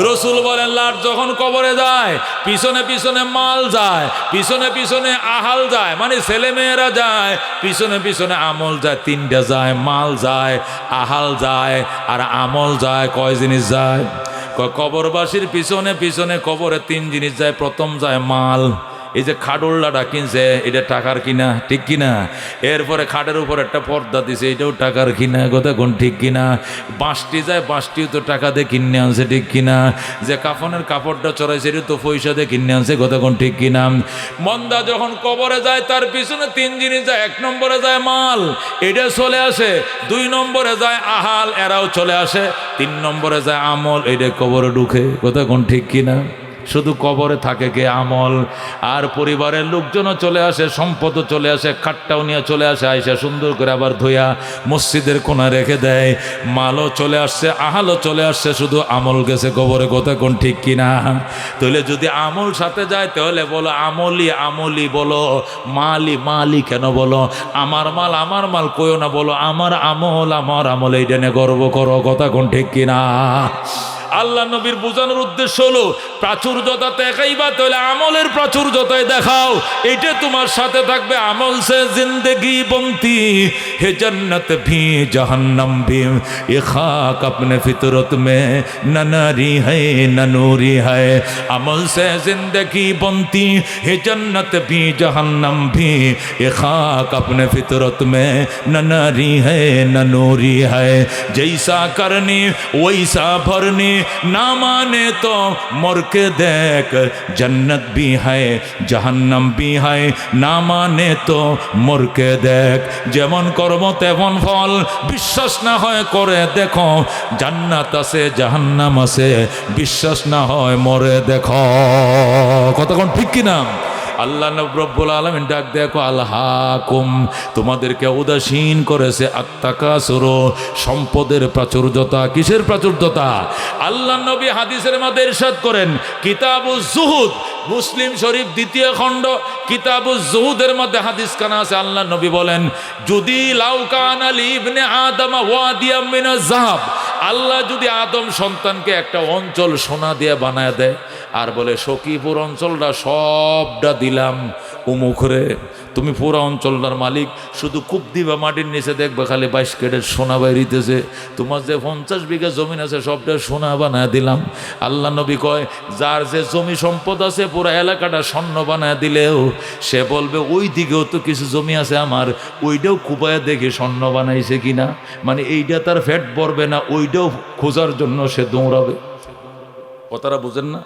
রসুল বলেন লাশ যখন কবরে যায় পিছনে পিছনে মাল যায়, পিছনে পিছনে আহাল যায়, মানে ছেলে মেয়েরা যায়, পিছনে পিছনে আমল যায়। 3টা যায়, মাল যায়, আহাল যায় আর আমল যায়। কয় জিনিস যায়? কবরবাসীর পিছনে পিছনে কবরে 3 জিনিস যায়। প্রথম যায় মাল। এই যে খাটুল্লাটা কিনছে এটা টাকার কিনা, ঠিক কিনা? এরপরে খাটের উপর একটা পর্দা দিছে, এটাও টাকার কিনা, কথা কোন ঠিক কিনা? বাঁশটি যায়, বাঁশটিও তো টাকা দিয়ে কিনে আনছে, ঠিক কিনা? যে কাফনের কাপড়টা চড়াইছে এটা তো পয়সা দিয়ে কিনে আনছে, কথা কোন ঠিক কিনা? মন্দা যখন কবরে যায় তার পিছনে 3 জিনিস যায়। 1 নম্বরে যায় মাল, এটা চলে আসে। 2 নম্বরে যায় আহাল, এরাও চলে আসে। 3 নম্বরে যায় আমল, এটা কবরে ঢুকে, কথা কোন ঠিক কিনা? শুধু কবরে থাকে কে? আমল। আর পরিবারের লোকজনও চলে আসে, সম্পদও চলে আসে, খাটটাও নিয়ে চলে আসে, আইসা সুন্দর করে আবার ধুইয়া মসজিদের কোণা রেখে দেয়। মালও চলে আসছে, আহালও চলে আসছে, শুধু আমল গেছে কবরে, কথা কোন ঠিক কিনা? তাহলে যদি আমল সাথে যায় তাহলে বলো আমলি আমলি বলো, মালি মালি কেন বলো? আমার মাল কইও না, বলো আমার আমল, এইটা নিয়ে গর্ব করো, কথা কোন ঠিক কিনা? আল্লাহ নবীর বোঝানোর উদ্দেশ্য হলো প্রাচুর্যতা দেখাইবা তাহলে আমলের প্রাচুর্যতায় দেখাও, এটা তোমার সাথে থাকবে। আমল সে জিন্দগি বনতি হে জন্নত ভি জাহান্নাম ভি, এ খাক अपने फितरत में न नारी है न नूरी है। আমল সে জিন্দগি বনতি হে জন্নত ভি জাহান্নাম ভি, এ খাক अपने फितरत में न नारी है न नूरी है। जैसा करनी वैसा भरनी, ना माने तो मर के देख, जन्नत भी है जहन्नम भी है, ना माने तो मर के देख। যেমন কর্ম তেমন ফল, বিশ্বাস না হয় করে দেখো, জান্নাত আছে জাহান্নাম আছে, বিশ্বাস না হয় মরে দেখো। কতক্ষণ ঠিক কিনা? আল্লাহ রব্বুল আলামিন ডাক দেখো আল্লাহাকুম, তোমাদেরকে উদাসীন করেছে আত্তাকাসুর, সম্পদের প্রাচুর্যতা। কিসের প্রাচুর্যতা? আল্লাহ নবী হাদিসের মধ্যে ইরশাদ করেন, কিতাবুজ জুহুদ, মুসলিম শরীফ 2য় খণ্ড কিতাবুজ জুহুদের মধ্যে হাদিস কানা আছে। আল্লাহ নবী বলেন, যদি লাউ কানা লি ইবনে আদম ওয়াদিয়াম মিনাজ যাহাব, আল্লাহ যদি আদম সন্তানকে একটা অঞ্চল সোনা দিয়ে বানায় দেয় আর বলে সখীপুর অঞ্চলটা সবটা দিলাম উমুখরে, তুমি পুরো অঞ্চলটার মালিক, শুধু কূপ দিবা মাটির নিচে দেখবে খালি 22 ক্যারেট সোনা বাইরিতেছে, তোমার যে 50 বিঘা জমিন আছে সবটা সোনা বানায় দিলাম। আল্লাহ নবী কয়, যার যে জমি সম্পদ আছে পুরো এলাকাটা স্বর্ণ বানায় দিলেও সে বলবে ওই দিকেও তো কিছু জমি আছে আমার, ওইটাও কুপায় দেখে স্বর্ণ বানাইছে কিনা, মানে এইটা তার ফ্যাট পড়বে না, ওইটাও খোঁজার জন্য সে দৌড়াবে। কথাটা বুঝেন না?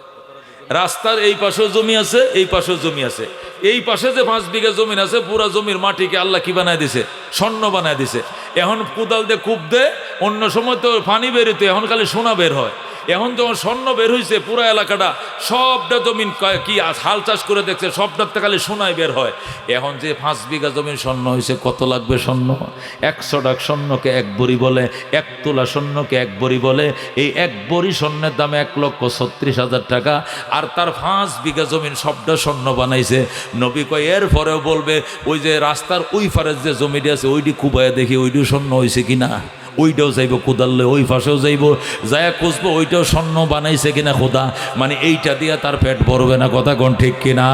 রাস্তার এই পাশেও জমি আছে, এই পাশেও জমি আছে, এই পাশে যে 5 বিঘা জমিন আছে পুরা জমির মাটিকে আল্লাহ কি বানায় দিছে? স্বর্ণ বানায় দিছে। এখন কোদাল দিয়ে কূপ দে, অন্য সময় তো পানি বেরোতো, এখন খালি সোনা বের হয়। এখন যখন স্বর্ণ বের হয়েছে পুরো এলাকাটা সবটা জমিন কি হাল চাষ করে দেখছে সবটাতে খালি সোনায় বের হয়। এখন যে 5 বিঘা জমিন স্বর্ণ হয়েছে, কত লাগবে স্বর্ণ? 100 টাকা স্বর্ণকে 1 বড়ি বলে, 1 তোলা স্বর্ণকে 1 বড়ি বলে। এই 1 বড়ি স্বর্ণের দাম 1,36,000 টাকা। আর তার 5 বিঘা জমিন সবটা স্বর্ণ বানাইছে। নবী কয় এর পরেও বলবে ওই যে রাস্তার ওই পারের যে জমিটি আছে ওইটি কুবায় দেখি ওইটিও স্বর্ণ হয়েছে কিনা, ওইটাও যাইব কোদাললে, ওই পাশেও যাইব, যায় খুঁজবো ওইটাও স্বর্ণ বানাইছে কিনা খোদা, মানে এইটা দিয়া তার পেট ভরবে না। কথা কোন ঠিক কিনা?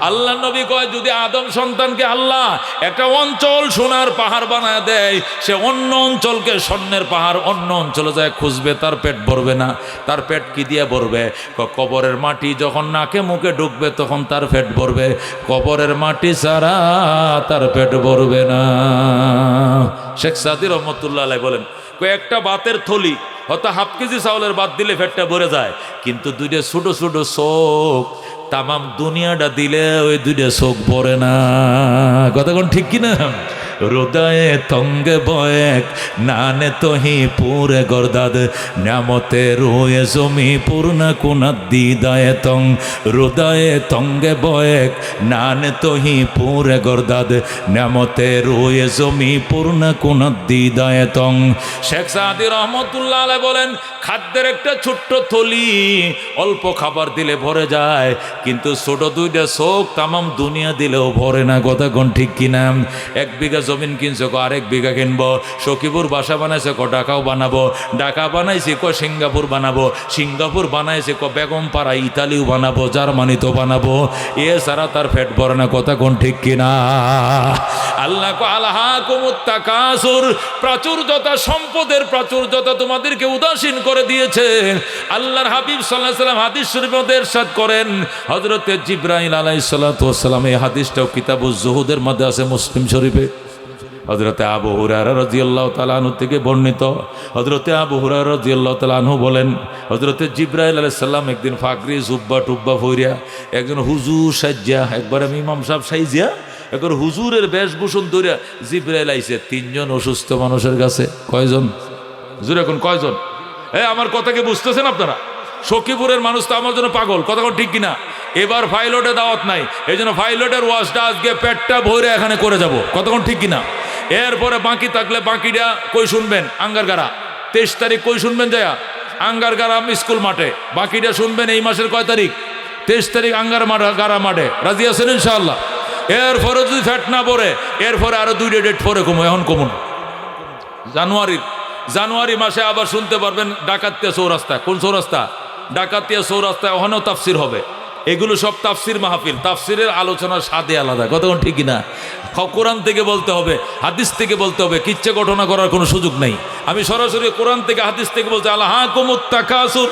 আল্লাহ নবী কয়, যদি আদম সন্তানকে আল্লাহ একটা অঞ্চল সোনার পাহাড় বানায় দেয়, সে অন্য অঞ্চলকে স্বর্ণের পাহাড় অন্য অঞ্চলে যায় খুঁজবে, তার পেট ভরবে না। তার পেট কি দিয়ে ভরবে? কবরের মাটি যখন নাকে মুখে ঢুকবে তখন তার পেট ভরবে, কবরের মাটি ছাড়া তার পেট ভরবে না। শেখ সাদি রহমতুল্লাহ আলাইহি বলেন, কয়েকটা বাতের থলি হয়তো 1/2 কেজি চাউলের বাদ দিলে পেটটা ভরে যায়, কিন্তু 2টা ছোট ছোট চোখ তামাম দুনিয়াটা দিলে ওই 2টা চোখ ভরে না। কথা কোন ঠিক কিনা? হৃদয়ে তঙ্গে বয়েক নানে তোহি পুরে গর্দাদ নামতে রুয়ে জমি পূর্ণ কুনাদ দিদায়ে তং হৃদয়ে তঙ্গে বয়েক নানে তোহি পুরে গর্দাদ নামতে রুয়ে জমি পূর্ণ কুনাদ দিদায়ে তং। শেখ সাদি রহমতুল্লাহ আলাইহি বলেন, খাদ্যের একটা ছোট্ট থলি অল্প খাবার দিলে ভরে যায়, কিন্তু ছোট দুইটা চোখ তামাম দুনিয়া দিলেও ভরে না। কথা কোন ঠিক কিনা? 1 বিঘা জমিন কিনছো, আরেক বিঘা কিনবো। সখীপুর বাসা বানাইছে, ঢাকাও বানাবো। ঢাকা বানাইছে, সিঙ্গাপুর বানাবো। সিঙ্গাপুর বানাইছে, বেগমপাড়া ইতালিও বানাবো, জার্মানিতেও বানাবো। এছাড়া তার পেট ভরে না। কথা কোন ঠিক কিনা? আল্লাহ আলহাকুমুত তাকাসুর, প্রাচুর্যতা, সম্পদের প্রাচুর্যতা তোমাদেরকে উদাসীন করে দিয়েছে। আল্লাহর হাবিব সাল্লাল্লাহু আলাইহি ওয়াসাল্লাম হাদিস শরীফের মধ্যে ইরশাদ করেন, হযরতে জিবরাইল আলাইহিস সালাতু ওয়াস সালাম, এই হাদিসটাও কিতাবুজ জুহুদের মধ্যে আছে, মুসলিম শরীফে। হযরতে আবু হুরায়রা রাদিয়াল্লাহু তাআলা আনহু থেকে বর্ণিত, হযরতে আবু হুরায়রা রাদিয়াল্লাহু তাআলা আনহু বলেন, হযরতে জিবরাইল আলাইহিস সালাম একদিন ফাগরি জুব্বা টুব্বা পইরা একজন হুজুর সাজ্জা, একবার ইমাম সাহেব সাইজিয়া একবার হুজুরের বেশভূষণ ধরে জিবরাইল আইছে 3 জন অসুস্থ মানুষের কাছে। কয়জন? হুজুর এখন কয়জন? আমার কথা কি বুঝতেছেন আপনারা? সখীপুরের মানুষ তো আমার জন্য পাগল। কথা ঠিক কিনা? এবার পাইলটে দাওয়াত নাই, এই জন্য পাইলটের ওয়াজটা আজকে পেটটা ভরে এখানে করে যাব। কতক্ষণ ঠিক কিনা? এরপরে বাকি থাকলে বাকিটা কই শুনবেন? আঙ্গারগাড়া 23 তারিখ কই শুনবেন? যায়া আঙ্গারগাড়া স্কুল মাঠে। বাকিটা শুনবেন এই মাসের কয় তারিখ? 23 তারিখ আঙ্গারগাড়া মাঠে। রাজি আছেন ইনশাআল্লাহ? এরপরে যদি ফ্যাট না পড়ে, এরপরে আরো 2টা ডেট পরে কমো। এখন কমুন জানুয়ারি মাসে আবার শুনতে পারবেন ডাকাতিয়া চৌরাস্তা। কোন চৌরাস্তা? ডাকাতিয়া চৌরাস্তায় ওখানেও তাফসির হবে। এগুলো সব তাফসির মাহফিল। তাফসিরের আলোচনার স্বাদে আলাদা। কতক্ষণ ঠিক না? কোরআন থেকে বলতে হবে, হাদিস থেকে বলতে হবে, কিচ্ছা ঘটনা করার কোনো সুযোগ নেই। আমি সরাসরি কোরআন থেকে হাদিস থেকে বলছি, আলহাকুমুত তাকাসুর।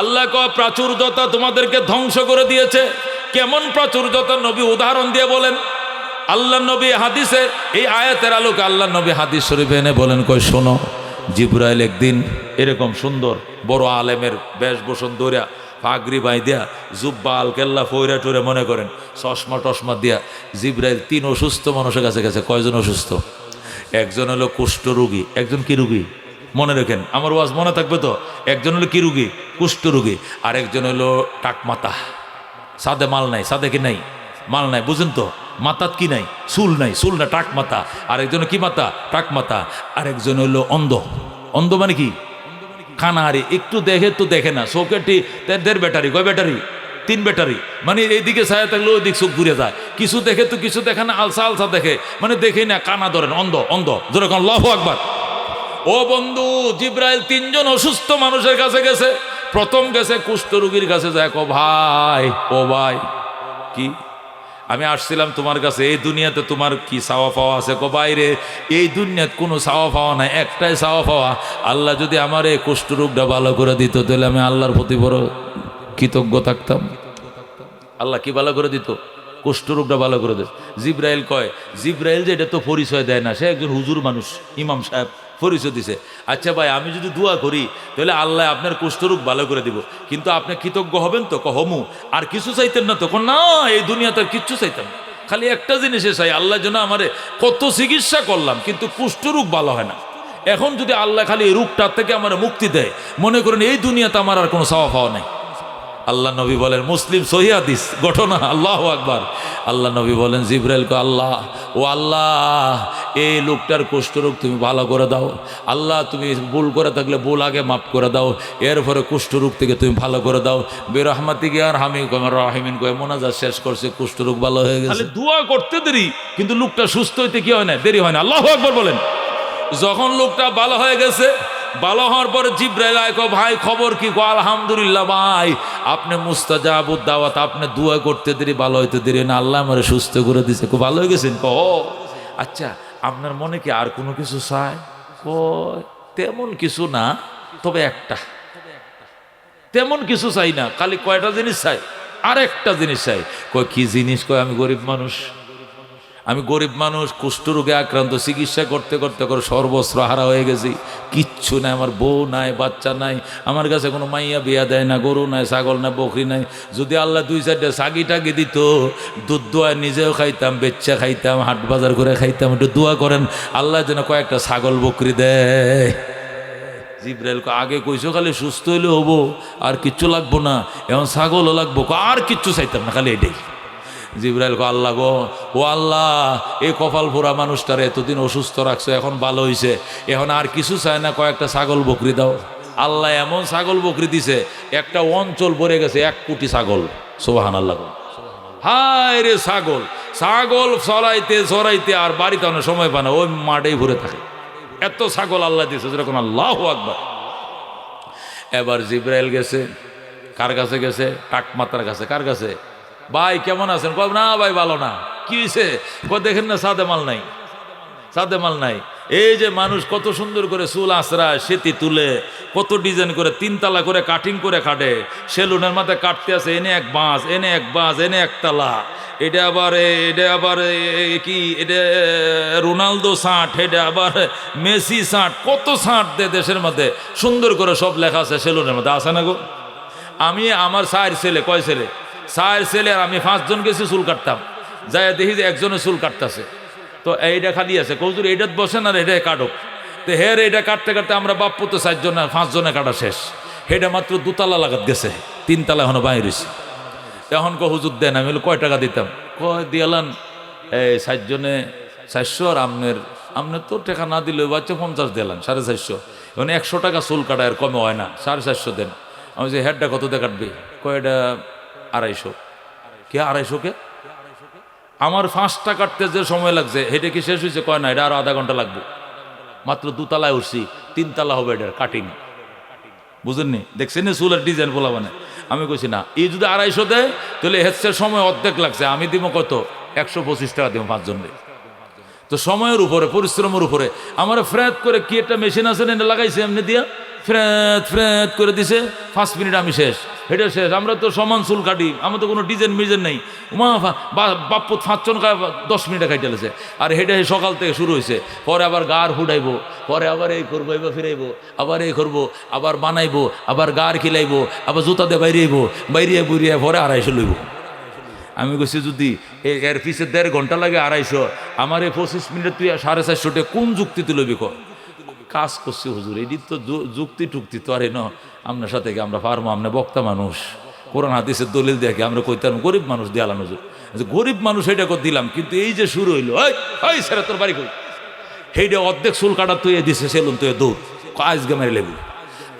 আল্লাহ কয় প্রাচুর্যতা তোমাদেরকে ধ্বংস করে দিয়েছে। কেমন প্রাচুর্যতা? নবী উদাহরণ দিয়ে বলেন। আল্লাহ নবী হাদিসে, এই আয়াতের আলোকে আল্লাহ নবী হাদিস শরীফে এনে বলেন, কয় শোনো, জিবরাইল একদিন এরকম সুন্দর বড় আলেমের বেশভূষণ ধরিয়া, পাগড়ি বাই দিয়া, জুব্বা আল কেল্লা ফইরা টুরে, মনে করেন চশমা টশমা দিয়া জিবরাইল 3 অসুস্থ মানুষের কাছে গেছে। কয়জন অসুস্থ? একজন হলো কুষ্ঠ রোগী। একজন কি রোগী? মনে রাখেন, আমার ওয়াজ মনে থাকবে তো। একজন হলো কি রোগী? কুষ্ঠ রোগী। আর একজন হলো টাকমাতা। সাদে মাল নাই। সাদে কি নাই? মাল নাই। বুঝেন তো? মাথাত কি নাই? চুল নাই। চুল না, টাক মাথা। আরেকজন কি মাথা? টাক মাথা। আরেকজন হইল অন্ধ। অন্ধ মানে কি? খানাহারি। একটু দেখে তো দেখে না। চোখেটি 1.5 ব্যাটারি। কয় ব্যাটারি? 3 ব্যাটারি। মানে এইদিকে ছায়া থাকলে ওই দিক চোখ ঘুরে যায়। কিছু দেখে তো কিছু দেখে না, আলসা আলসা দেখে। মানে দেখেই না, কানা ধরেন। অন্ধ। অন্ধ। যেরকম আল্লাহু আকবার। ও বন্ধু, জিবরাইল 3 জন অসুস্থ মানুষের কাছে গেছে। প্রথম গেছে কুষ্ঠ রোগীর কাছে। যায়, কো ভাই, ও ভাই, কি আমি আসছিলাম তোমার কাছে, এই দুনিয়াতে তোমার কি চাওয়া পাওয়া আছে? কো বাইরে এই দুনিয়াতে কোনো চাওয়া পাওয়া নাই, একটাই চাওয়া পাওয়া, আল্লাহ যদি আমার এই কুষ্ঠরোগটা ভালো করে দিত, তাহলে আমি আল্লাহর প্রতি বড় কৃতজ্ঞ থাকতাম। আল্লাহ কি ভালো করে দিত? কুষ্ঠরোগটা ভালো করে দিত। জিবরাইল কয়, জিবরাইল যে এটা তো পরিচয় দেয় না, সে একজন হুজুর মানুষ, ইমাম সাহেব পরিচয় দিছে। আচ্ছা ভাই, আমি যদি দোয়া করি তাহলে আল্লাহ আপনার কুষ্ঠরোগ ভালো করে দিব, কিন্তু আপনি কৃতজ্ঞ হবেন তো? হমু। আর কিছু চাইতেন না? তখন না, এই দুনিয়াতে আর কিচ্ছু চাইতাম না, খালি একটা জিনিসে চাই, আল্লাহ যেন আমারে, কত চিকিৎসা করলাম কিন্তু কুষ্ঠরোগ ভালো হয় না। এখন যদি আল্লাহ খালি এই রোগটার থেকে আমার মুক্তি দেয়, মনে করেন এই দুনিয়াতে আমার আর কোনো চাওয়া পাওয়া নেই। আল্লাহ নবী বলেন, মুসলিম সহিহ হাদিস ঘটনা, আল্লাহু আকবার। আল্লাহ নবী বলেন জিবরাইলকে, আল্লাহ, ও আল্লাহ, এই লোকটার কুষ্ঠরোগ তুমি ভালো করে দাও। আল্লাহ, তুমি ভুল করে থাকলে ভুল আগে মাফ করে দাও, এরপরে কুষ্ঠরোগ থেকে তুমি ভালো করে দাও। বিরহমাতিকে আর হামি রাহিমিন কয়ে মোনাজাত শেষ করছে, কুষ্ঠরোগ ভালো হয়ে গেছে। দোয়া করতে দেরি, কিন্তু লোকটা সুস্থ হইতে কি হয় না? দেরি হয় না। আল্লাহু আকবার বলেন। যখন লোকটা ভালো হয়ে গেছে, ভালো হওয়ার পরে জিবরাইল আয়, কো ভাই খবর কি? কো আলহামদুলিল্লাহ ভাই, আপনি মুস্তাজাবুদ দাওয়াত, আপনি দোয়া করতে দেরি, ভালো হইতে দেরি না, আল্লাহ আমারে সুস্থ করে দিছে। কো ভালো হয়ে গেছেন? ও আচ্ছা, আপনার মনে কি আর কোনো কিছু চাই? কো তেমন কিছু না, তবে একটা। তেমন কিছু চাই না, খালি কয়টা জিনিস চাই, আর একটা জিনিস চাই। কয় কি জিনিস? কয় আমি গরিব মানুষ, আমি গরিব মানুষ, কুষ্ঠরোগে আক্রান্ত, চিকিৎসা করতে করতে করে সর্বস্ব হারা হয়ে গেছি, কিচ্ছু নাই, আমার বউ নাই, বাচ্চা নাই, আমার কাছে কোনো মাইয়া বিয়া দেয় না, গরু নাই, ছাগল নাই, বকরি নাই। যদি আল্লাহ 2-4টা ছাগি টাগি দিত, দুধ দোয়া নিজেও খাইতাম, বেচ্চা খাইতাম, হাট বাজার করে খাইতাম। একটু দোয়া করেন আল্লাহ যেন কয়েকটা ছাগল বকরি দেয়। জিব্রাইল আগে কইছো খালি সুস্থ হইলে হবো, আর কিচ্ছু লাগবো না, এখন ছাগলও লাগবো, আর কিচ্ছু চাইতাম না, খালি এটাই। জিব্রাইল আল্লাহ গো, ও আল্লাহ, এই কপাল ভরা মানুষটার এতদিন অসুস্থ রাখছো, এখন ভালো হইছে, এখন আর কিছু চায় না, কয়েকটা ছাগল বকরি দাও। আল্লাহ এমন ছাগল বকরি দিছে, একটা অঞ্চল ভরে গেছে 1 কোটি ছাগল। সুবহানাল্লাহ। হায় রে ছাগল, ছাগল চড়াইতে চড়াইতে আর বাড়িতে অনেক সময় পায় না, ওই মাঠেই ভরে থাকে, এত ছাগল আল্লাহ দিছে, যেরকম আল্লাহু আকবার। এবার জিব্রাইল গেছে, কার কাছে গেছে? টাকমাতার কাছে। কার কাছে? ভাই কেমন আছেন? কব না ভাই ভালো না। কি হয়েছে? দেখেন না সাদে মাল নাই, সাদে মাল নাই। এই যে মানুষ কত সুন্দর করে চুল আঁচড়ায়, সেতি তুলে, কত ডিজাইন করে 3 তালা করে কাটিং করে কাটে, সেলুনের মাথায় কাটতে আছে, এনে এক বাঁশ, এনে এক বাঁশ, এনে এক তালা, এটা আবার কি, এটা রোনালদো শার্ট, এটা আবার মেসি শার্ট, কত শার্ট দেয় দেশের মধ্যে, সুন্দর করে সব লেখা আছে সেলুনের মধ্যে, আছে না গো? আমি আমার 4 ছেলে, কয় ছেলে? 4 ছেলে, আর আমি 5 জন গেছি চুল কাটতাম, যাই দেখি যে একজনের চুল কাটতেছে, তো এইটা খালি আছে, কৌজুর এইটাত বসেন আর এটাই কাটক। তো হের এইটা কাটতে কাটতে আমরা বাপ পুতো 4 জন, 5 জনে কাটা শেষ। সেটা মাত্র 2 তালা লাগাত গেছে, 3 তালা এখনো বাইর হয়েছে। এখন হুজুর দেন, আমি বলি কয় টাকা দিতাম? কয় দিয়ালান এই 4 জনে 400, আর আপনার তো টাকা না দিলে বাচ্চা 50 দিলাম, 450। মানে 100 টাকা চুল কাটায়, আর কমে হয় না, 450 দেন। আমি যে হেডটা কত দিয়ে কাটবে? কয় এটা 250। কে 250? কে? আমার 5টা কাটতে যে সময় লাগছে, এটা কি শেষ হয়েছে? কয় না, এটা আরো আধা ঘন্টা লাগবে। মাত্র 2 তালায় উঠছি, 3 তালা হবে এটার কাটিং। বুঝেননি? দেখছেন চুলের ডিজাইন বলা মানে। আমি কইছি না, এই যদি 250 দেয় তাহলে হেডসের সময় অর্ধেক লাগছে, আমি দিব কত? 125 টাকা দিব 5 জনের। তো সময়ের উপরে, পরিশ্রমের উপরে আমার ফ্রেত করে কি একটা মেশিন আছে না, এটা লাগাইছে, এমনি দিয়া ফ্রেত ফ্রেত করে দিছে, 5 মিনিট আমি শেষ, হেঁটে শেষ। আমরা তো সমান চুল কাটি, আমার তো কোনো ডিজাইন মিজাইন নেই। বাপ্পু 5 জন 10 মিনিটে খাইতেছে, আর হেঁটে সকাল থেকে শুরু হয়েছে। পরে আবার গার হুডাইবো, পরে আবার এই করবো, এবার ফিরাইবো, আবার এই করবো, আবার বানাইবো, আবার গার খিলাইবো, আবার জুতা দিয়ে বাইরেইবো, বাইরিয়ে বুড়িয়ে পরে 250 লইব। আমি কইছি যদি এর পিছে 1.5 ঘন্টা লাগে 250, আমার এই 25 মিনিট তুই 450 টাকা কোন যুক্তি তুই লইবি? কাজ করছি হুজুর, এটি তো যুক্তি টুক্তি তো আর না আপনার সাথে কি আমরা পারবো? আপনি বক্তা মানুষ, কোরআন হাদিসের দলিল দেখে আমরা কইতাম গরিব মানুষ দিয়ালাম হুজুর, গরিব মানুষ এটা করে দিলাম। কিন্তু এই যে শুরু হইলো, ওই সেরা তোর বাড়ি কই, সেইটা অর্ধেক চুল কাটা তুই দিছে সেলুন, তুই দৌড় আইস গে মেরে লেবু,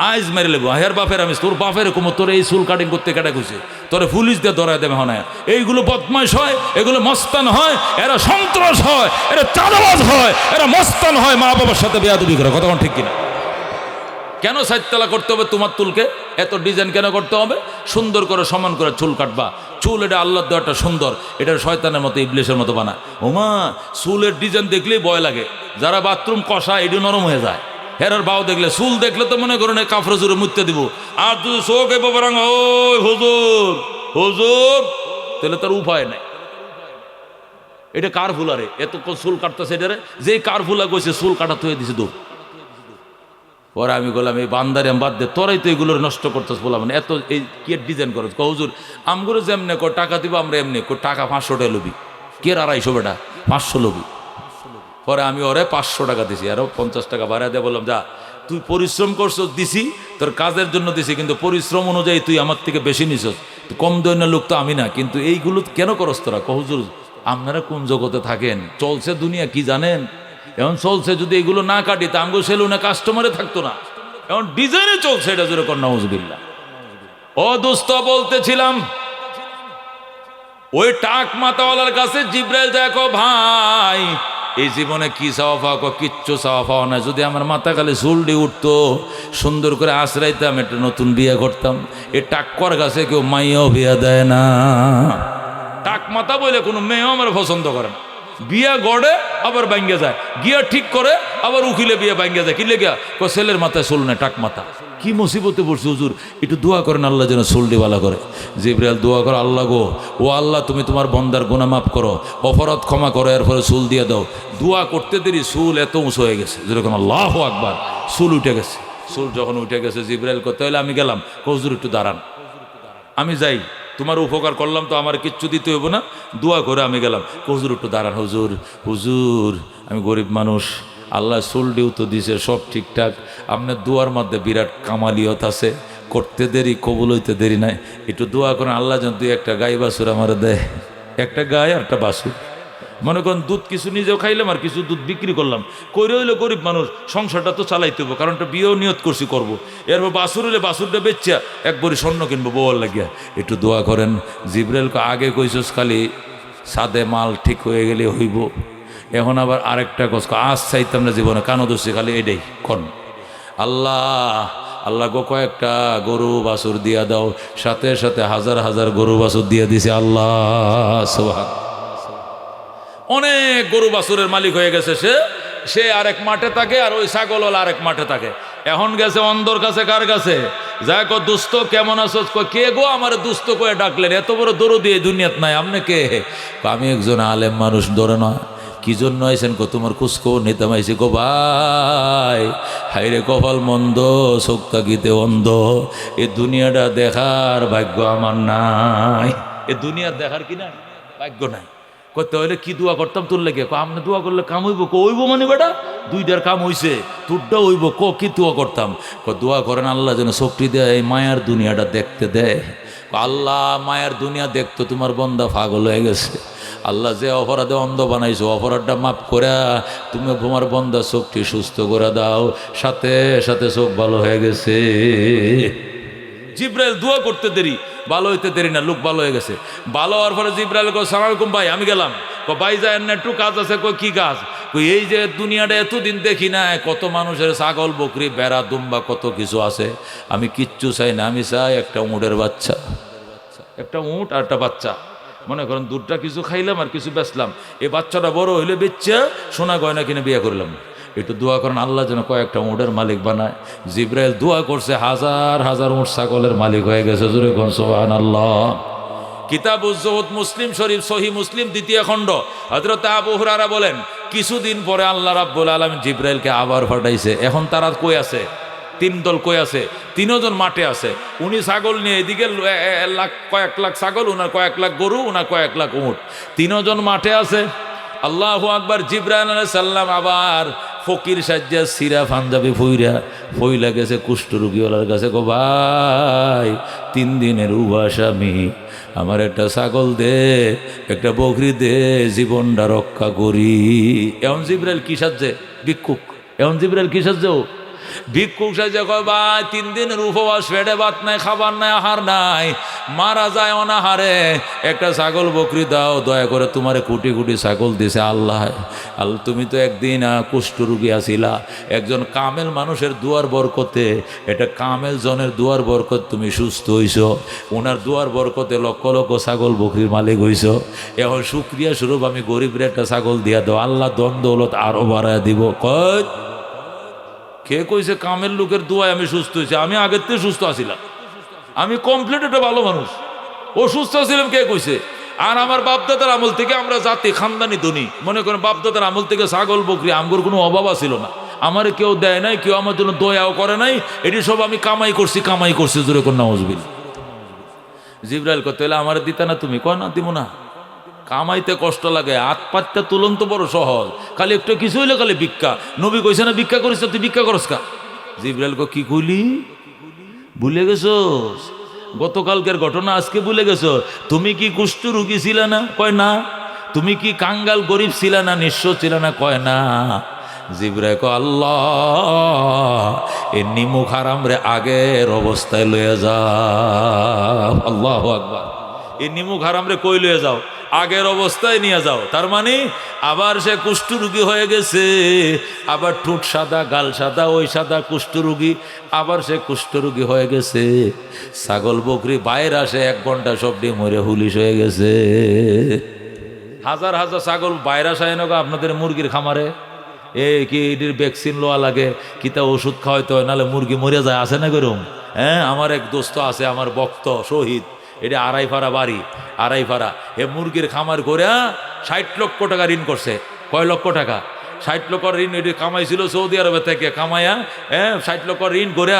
আইস মেরে লেবু। হের বাপের আমি তোর বাপের কমো, তোর এই চুল কাটিং করতে কেটে কইছে, তোরে পুলিশ দিয়ে ধরায় দেবে হয়। এইগুলো বদমাইশ হয়, এগুলো মস্তান হয়, এরা সন্ত্রাস হয়, এরা চাঁদাবাজ হয়, এরা মস্তান হয়, মা বাবার সাথে বেয়াদবি করে। কথা ঠিক কিনা? কেন 4 তালা করতে হবে তোমার চুলকে? এত ডিজাইন কেন করতে হবে? সুন্দর করে সমান করে চুল কাটবা। চুল এটা আল্লাহর দেওয়াটা সুন্দর, এটা শয়তানের মতো, ইবলিসের মতো বানা। ওমা চুলের ডিজাইন দেখলেই ভয় লাগে। যারা বাথরুম কষা এটি নরম হয়ে যায়, হেরার বাও দেখলে, চুল দেখলে তো মনে করেন কাফরে জুড়ে মুততে দিব। আর তুই চোখ এবার ওই হুজুর হুজুর, তাহলে তার উপায় নাই। এটা কার ফুলারে এত চুল কাটতেছে? এটারে যে কার ফুলা কইছে চুল কাটাতে হয়ে দিছে দৌড়। পরে আমি বললাম এই বান্দারে আমি বাদ দে, তোরাই তো এগুলোর নষ্ট করতেছ। বললাম মানে এত এই কি ডিজাইন করছ? হুজুর আমগুলো যেমনি কো টাকা দিব আমরা এমনি কো, টাকা 500 টাকা লবি, কে 250 বেটা 500 লবি। পরে আমি ওরে 500 টাকা দিছি, আরো 50 টাকা বাড়া দিয়ে বললাম যা তুই পরিশ্রম করছো, দিছি তোর কাজের জন্য দিছি, কিন্তু পরিশ্রম অনুযায়ী তুই আমার থেকে বেশি নিছস, কম দৈন্য লোক তো আমি না। কিন্তু এইগুলো কেন করস তোরা? হুজুর আপনারা কোন জগতে থাকেন? চলছে দুনিয়া কি জানেন? এখন চলছে যদি এগুলো না কাটি তা আমগো সেলুনে কাস্টমারে থাকতো না। এখন ডিজাইনে চলছে, এটা জোরে কর নাউজুবিল্লাহ। ও দোস্ত বলতেছিলাম, ওই টাক মাতাওয়ালার কাছে জিব্রাইল দেখো ভাই এই জীবনে কি চাওয়া পাওয়া, কিচ্ছু চাওয়া পাওয়া না। যদি আমার মাথা খালি চুলডি উঠতো, সুন্দর করে আশ্রাইতাম, একটা নতুন বিয়ে করতাম। এই টাক্কর গাছে কেউ মাইয়াও বিয়া দেয় না। টাক মাথা বলে কোনো মেয়েও আমার পছন্দ করে না। বিয়া গড়ে আবার ভাঙ্গে যায়, গিয়া ঠিক করে আবার উকিলে বিয়ে ভাঙ্গে যায়। কি লেগা? ছেলের মাথায় চুল নেই, টাক মাথা। কি মুসিবতে পড়ছে হুজুর, একটু দোয়া করেন আল্লাহ যেন চুলটি ভালো করে। জিবরাইল দোয়া করো, আল্লাহ গো, ও আল্লাহ তুমি তোমার বন্দার গুনাহ মাফ করো, অপরাধ ক্ষমা করো, এরপরে চুল দিয়ে দাও। দোয়া করতে দেরি চুল এত উঁচু হয়ে গেছে, যেরকম আল্লাহু আকবার, চুল উঠে গেছে। চুল যখন উঠে গেছে জিবরাইল করতে হলে আমি গেলাম, হুজুর একটু দাঁড়ান, আমি যাই, তোমার উপকার করলাম তো আমার কিচ্ছু দিতে হইব না, দোয়া করে আমি গেলাম। হুজুর একটু দাঁড়ান, হুজুর হুজুর আমি গরিব মানুষ, আল্লাহ চুলডিও তো দিছে, সব ঠিকঠাক, আপনার দোয়ার মধ্যে বিরাট কামালিয়ত আছে, করতে দেরি কবুল হইতে দেরি নাই, একটু দোয়া করেন আল্লাহ যেন দুই একটা গাই বাছুর আমার দেয়, একটা গায়ে আর একটা বাছুর। মনে করেন দুধ কিছু নিজেও খাইলাম আর কিছু দুধ বিক্রি করলাম, কইরে হইলে গরিব মানুষ, সংসারটা তো চালাইতে হবো, কারণ একটা বিয়েও নিয়ত করছি করবো, এরপর বাছুর হইলে বাছুরটা বেচ্চা একবারই স্বর্ণ কিনবো বউয়ার লাগিয়া, একটু দোয়া করেন। জিবরাইলকে আগে কইছস খালি সাদে মাল ঠিক হয়ে গেলে হইব, এখন আবার আরেকটা কস আজ চাইতাম না জীবনে, কানো দোষে খালি এটাই কন। আল্লাহ আল্লাহ গো কয়েকটা গরু বাছুর দিয়া দাও, সাথে সাথে হাজার হাজার গরু বাছুর দিয়া দিছে। আল্লাহ সুবহান, অনেক গরু বাছুরের মালিক হয়ে গেছে সে, সে আরেক মাঠে থাকে আর ওই ছাগল আরেক মাঠে থাকে। এখন গেছে অন্ধর কাছে, কার কাছে যায়, কো দুস্থ কেমন আছো, কে গো আমার দুস্থ করে ডাকলেন, এত বড় দরদি এই দুনিয়াত নাই, আপনি কে? আমি একজন আলেম মানুষ, ধরে না কি জন্য আইসেন, কো তোমার খুশখবর নিতাম আইসি। গো ভাই, হাইরে কপাল মন্দ, চোখ তাকিতে অন্ধ, এ দুনিয়াটা দেখার ভাগ্য আমার নাই, এ দুনিয়া দেখার কি না ভাগ্য নাই। করতে হইলে কি দোয়া করতাম তোর লেগে, আপনি দোয়া করলে কাম হইব, কইব মানে বেটা দুইটার কাম হইছে, তোরটা হইব, কি দোয়া করতাম, দোয়া করেন আল্লাহ যেন শক্তি দেয়, এই মায়ার দুনিয়াটা দেখতে দেয়। আল্লাহ মায়ার দুনিয়া দেখতো তোমার বন্দা পাগল হয়ে গেছে, আল্লাহ যে অপরাধে অন্ধ বানাইছো অপরাধটা মাফ করে তুমি তোমার বন্দা চোখটি সুস্থ করে দাও, সাথে সাথে চোখ ভালো হয়ে গেছে। জিবরাইল দোয়া করতে দেরি, ভালো হইতে দেরি না, লোক ভালো হয়ে গেছে। ভালো হওয়ার পরে জিবরাইল কো সালাম আলাইকুম ভাই, আমি গেলাম। কো ভাই যায় না, একটু কাজ আছে। কই কি কাজ? কই এই যে দুনিয়াটা এতদিন দেখি না, কত মানুষের ছাগল বকরি বেড়া দুম্বা কত কিছু আছে, আমি কিচ্ছু চাই না, আমি চাই একটা উটের বাচ্চা, একটা উট আর একটা বাচ্চা। মনে করেন দুধটা কিছু খাইলাম আর কিছু বেচলাম, এই বাচ্চাটা বড় হইলে বেচা সোনা গয়না কিনে বিয়ে করলাম। একটু দোয়া করেন আল্লাহ যেন কয়েকটা উটের মালিক বানায়। জিবরাইল দোয়া করছে, হাজার হাজার উট ছাগলের মালিক হয়ে গেছে। জোরে কোন সুবহানাল্লাহ। কিতাবুজ যুহুদ, মুসলিম শরীফ, সহিহ মুসলিম, দ্বিতীয় খণ্ড। হযরত আবু হুরায়রা বলেন, কিছুদিন পরে আল্লাহ রাব্বুল আলামিন জিবরাইলকে আবার পাঠাইছে। এখন তারা কই আছে? তিন দল কই আছে? তিনজন মাঠে আছে। উনি ছাগল নিয়ে এদিকে কয়েক লাখ ছাগল, উনার কয়েক লাখ গরু, উনার কয়েক লাখ উট, তিনজন মাঠে আছে। আল্লাহু আকবার। জিবরাইল আলাইহিস সালাম আবার ফকির সাজ্জা সিরা পাঞ্জাবি ফইলা গেছে কুষ্ঠরোগীওয়ালার কাছে। গো ভাই, 3 দিনের উবাস আমি, আমার একটা ছাগল দে, একটা বকরি দে, জীবনটা রক্ষা করি। এখন জিবরাইল কি সাজছে? ভিক্ষুক। এখন জিবরাইল কি সাজছে? ভিক্ষুক সাজে। কয় ভাই, 3 দিনের উপবাস, পেটে ভাত নাই, খাবার নাই, আহার নাই, মারা যায় অনাহারে, একটা ছাগল বকরি দাও দয়া করে। তোমারে কোটি কোটি ছাগল দিছে আল্লাহ। আল্লাহ তুমি তো একদিন কুষ্ঠরোগী আছিলা, একজন কামেল মানুষের দুয়ার বরকতে, এটা কামেল জনের দুয়ার বরকত তুমি সুস্থ হইছো, ওনার দুয়ার বরকতে লক্ষ লক্ষ ছাগল বকরির মালিক হইছো। এখন শুকরিয়া স্বরূপ আমি গরিবের একটা ছাগল দিয়া দাও, আল্লাহ দন দৌলত আরো বাড়ায় দিব। কয় কে কইছে কামের লোকের দোয়ায় আমি সুস্থ হয়েছি? আমি আগের থেকে সুস্থ আছিলাম, আমি কমপ্লিট একটা ভালো মানুষ। ও সুস্থ ছিলাম কে কইছে? আর আমার বাপদাদার আমল থেকে আমরা জাতি খানদানি ধনী। মনে করেন বাপদাদার আমল থেকে ছাগল বকরি আমগর কোনো অভাব ছিল না, আমার কেউ দেয় নাই, কেউ আমার জন্য দয়াও করে নাই, এটি সব আমি কামাই করছি। জোরে কোন নাউজুবিল্লাহ। জিবরাইল কত হলে আমার দিতা না তুমি? কয় না, দিব না। কামাইতে কষ্ট লাগে, হাত পাতটা তুলন তো বড় সহজ, খালি একটু কিছু হইলে খালি ভিক্ষা। নবী কইছে না ভিক্ষা করিস, তুই ভিক্ষা করস কা? জিবরাইল কো কি কইলি? ভুলে গেছোস গতকালকের ঘটনা, আজকে ভুলে গেছো? তুমি কি কুষ্ঠ রোগী ছিল না? কয় না। তুমি কি কাঙ্গাল গরিব ছিল না, নিঃস্ব ছিল না? কয় না। জিবরাইল কো আল্লাহ এ নিমুখ হারাম রে আগের অবস্থায় লয়ে যাও। আল্লাহু আকবার। এই নিমুখ হারাম রে কই লয়ে যাও? আগের অবস্থায় নিয়ে যাও। তার মানে আবার সে কুষ্ঠরোগী হয়ে গেছে, আবার ঠোঁট সাদা, গাল সাদা, ওই সাদা কুষ্ঠরোগী, আবার সে কুষ্ঠরোগী হয়ে গেছে। ছাগল বকরি বাইরে আসে 1 ঘন্টা সব ডিম মরে হুলিশ হয়ে গেছে। হাজার হাজার ছাগল বাইরে আসে না আপনাদের মুরগির খামারে? কি এটির ভ্যাকসিন লোয়া লাগে কিতা ওষুধ খাওয়াইতে হয়, নাহলে মুরগি মরে যায়, আছে না গরম? হ্যাঁ, আমার এক দোস্ত আছে, আমার ভক্ত শহীদ, এটা আড়াইফাড়া বাড়ি, আড়াইফাড়া। এ মুরগির খামার করে 60 লক্ষ টাকা ঋণ করছে। কয় লক্ষ টাকা? 60 লক্ষ ঋণ। এটি কামাইছিল সৌদি আরবে থেকে, কামাইয়া 60 লক্ষ ঋণ করে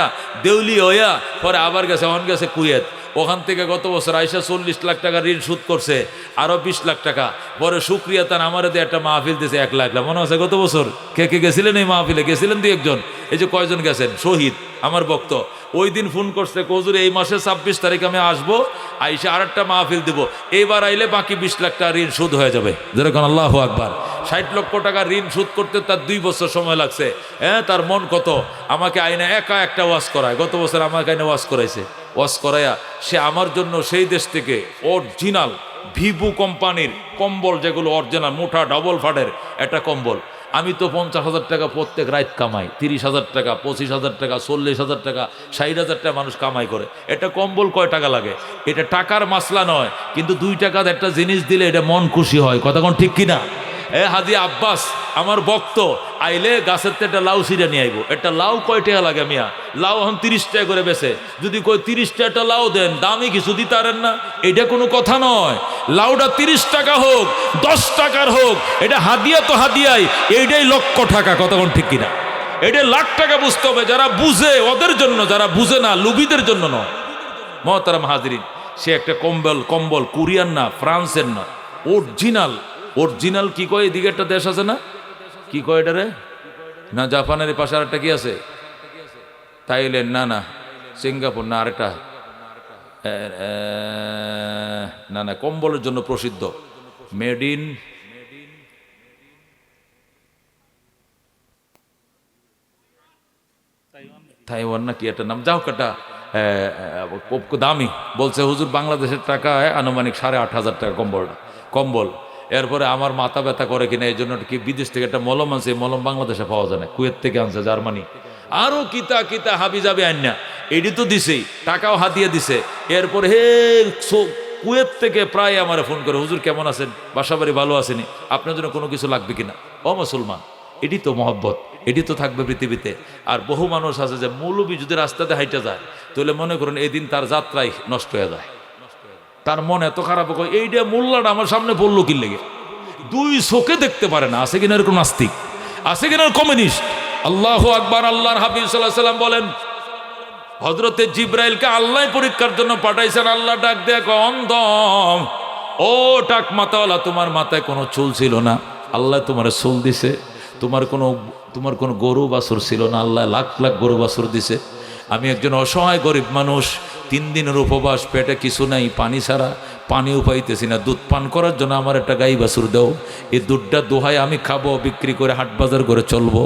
দেউলি হইয়া পরে আবার গেছে, অন গেছে কুয়েত। ওখান থেকে গত বছর আইসা 40 লাখ টাকা ঋণ শোধ করছে, আরো 20 লাখ টাকা। পরে শুক্রিয়া তার আমার দিয়ে একটা মাহফিল দিয়েছে 1 লাখ। মনে আছে গত বছর? কে কে গেছিলেন এই মাহফিলে? গেছিলেন 2-1 জন। এই যে কয়জন গেছেন? শহীদ আমার ভক্ত। ওই দিন ফোন করছে, কজুর এই মাসের 26 তারিখ আমি আসবো, আইসা আর একটা মাহফিল দিব, এইবার আইলে বাকি 20 লাখ টাকা ঋণ শোধ হয়ে যাবে। যেরকম আল্লাহু আকবার। 60 লক্ষ টাকা ঋণ শোধ করতে তার 2 বছর সময় লাগছে। হ্যাঁ, তার মন কত। আমাকে আইনে একা একটা ওয়াজ করায়, গত বছর আমাকে আইনে ওয়াজ করাইছে। ওয়াজ করাইয়া সে আমার জন্য সেই দেশ থেকে অরিজিনাল ভিভু কোম্পানির কম্বল, যেগুলো অরিজিনাল মোটা ডাবল ফাটের একটা কম্বল। আমি তো 50,000 টাকা প্রত্যেক রাত কামাই, 30,000 টাকা, 25,000 টাকা, 40,000 টাকা, 60,000 টাকা মানুষ কামাই করে। এটা কম্বল কয় টাকা লাগে? এটা টাকার মাসলা নয়, কিন্তু 2 টাকার একটা জিনিস দিলে এটা মন খুশি হয়। কথা কোন ঠিক কিনা? হাজি আব্বাস আমার ভক্ত আইলে গাছের থেকে একটা লাউ ছিঁড়ে নিয়ে আইব। একটা লাউ কয় টাকা লাগে মিয়া? লাউ এখন 30 টাকা করে বেছে। যদি কই 30 টাকা একটা লাউ দেন, দামি কিছু দিতে পারেন না? এটা কোনো কথা নয়। লাউটা 30 টাকা হোক, 10 টাকার হোক, এটা হাদিয়া তো হাদিয়াই, এইটাই লক্ষ টাকা। কথা কোন ঠিক কিনা? এটা লাখ টাকা বুঝতে হবে। যারা বুঝে ওদের জন্য, যারা বুঝে না লুবিদের জন্য নয়। মহতারাম হাজরিন, সে একটা কম্বল কোরিয়ান না, ফ্রান্সের না, অরিজিনাল। অরিজিনাল কি কয়? এদিকে একটা দেশ আছে না, কি কয় এটা রে? না, জাপানের পাশে আর একটা কি আছে? থাইল্যান্ড না, না সিঙ্গাপুর না, আরেকটা না না, কম্বলের জন্য প্রসিদ্ধ। মেড ইন তাইওয়ান না কি একটা নাম, যাও কাটা দামি। বলছে হুজুর বাংলাদেশের টাকায় আনুমানিক 8,500 টাকা কম্বল। এরপরে আমার মাথা ব্যথা করে কিনা, এই জন্য কি বিদেশ থেকে একটা মলম আনছে, মলম বাংলাদেশে পাওয়া যায় না, কুয়েত থেকে আনছে, জার্মানি। আরো কিতা কিতা হাবি যাবে আন্যা, এটি তো দিছেই, টাকাও হাতিয়ে দিছে। এরপরে কুয়েত থেকে প্রায় আমার ফোন করে, হুজুর কেমন আছেন, বাসাবাড়ি ভালো আসেনি, আপনার জন্য কোনো কিছু লাগবে কিনা। ও মুসলমান, এটি তো মহব্বত, এটি তো থাকবে পৃথিবীতে। আর বহু মানুষ আছে যে মৌলবি যদি রাস্তাতে হাইটে যায়, তাহলে মনে করুন এই দিন তার যাত্রাই নষ্ট হয়ে যায়। তার মন এত খারাপ হয়, এইটা মোল্লাটা আমার সামনে পড়লো কি লেগে, 2 চোখে দেখতে পারে না। আছে কিনা এরকম নাস্তিক? আছে কিনা কমিউনিস্ট? আল্লাহু আকবার। আল্লাহর হাবিব সাল্লাল্লাহু আলাইহি সাল্লাম বলেন, হযরতে জিবরাইলকে আল্লাহ পরীক্ষার জন্য পাঠাইছেন। আল্লাহ ডাক দেয়া কয়, অন্ধম ও টাক মাথাওয়ালা, তোমার মাথায় কোনো চুল ছিল না, আল্লাহ তোমার চুল দিছে। তোমার কোনো গরু বাছুর ছিল না, আল্লাহ লাখ লাখ গরু বাছুর দিছে। আমি একজন অসহায় গরিব মানুষ, 3 দিনের উপবাস, পেটে কিছু নাই, পানি ছাড়া, পানিও পাইতেছি না, দুধ পান করার জন্য আমার একটা গাই বাছুর দাও, এই দুধটা দোহাই আমি খাবো, বিক্রি করে হাট বাজার করে চলবো।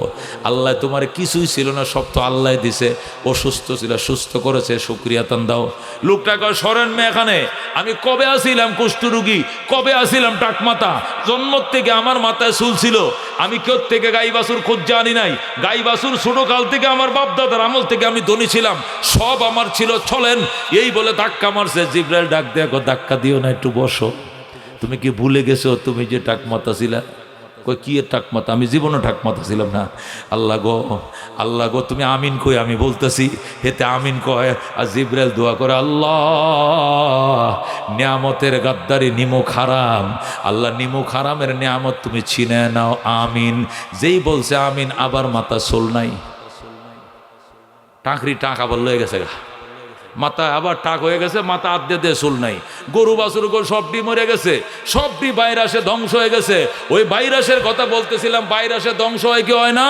আল্লাহ তোমার কিছুই ছিল না, সব তো আল্লাহ দিছে। অসুস্থ ছিল, সুস্থ করেছে, শুকরিয়া তান দাও। লোকটা কয়, সরেন মে এখানে, আমি কবে আসিলাম কুষ্ঠরোগী, কবে আসিলাম টাকমাতা, জন্ম থেকে আমার মাথায় চুল ছিল, আমি কেউ থেকে গাই বাছুর খোঁজ জানি নাই। গাই বাছুর ছোট কাল থেকে আমার বাপ দাদার আমল থেকে আমি ধনী ছিলাম, সব আমার ছিল, চলেন। এই বলে ধাক্কা মারছে। জিবরাইল ডাক দেখো, ধাক্কা দিও না, একটু বসো। তুমি কি ভুলে গেছো তুমি যে টাকমাতা ছিলা? কই কি এর টাকমাতা? আমি জীবনও টাকমাতা ছিলাম না। আল্লাহ গো, আল্লাহ গো, তুমি আমিন কই, আমি বলতেছি হেতে আমিন কয়। আর জিবরাইল দোয়া করে, আল্লাহ নিয়ামতের গাদ্দারি নিমুখ হারাম, আল্লাহ নিমুখ হারামের নিয়ামত তুমি ছিনে নাও, আমিন। যেই বলছে আমিন, আবার মাথা চুল নাই, টাকরি টাক আবার লয়ে গেছে গা, মাথা আবার টাক হয়ে গেছে, মাথা আদ্যে দিয়ে চুল নাই। গরু বাছুর সবটি মরে গেছে, সবটি ভাইরাসে ধ্বংস হয়ে গেছে। ওই ভাইরাসের কথা বলতেছিলাম, ভাইরাসে ধ্বংস হয় কি হয় না?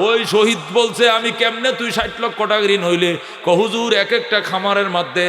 ওই শহীদ বলছে, আমি কেমনে তুই 60 লক্ষ টাকা ঋণ হইলে? হুজুর এক একটা খামারের মধ্যে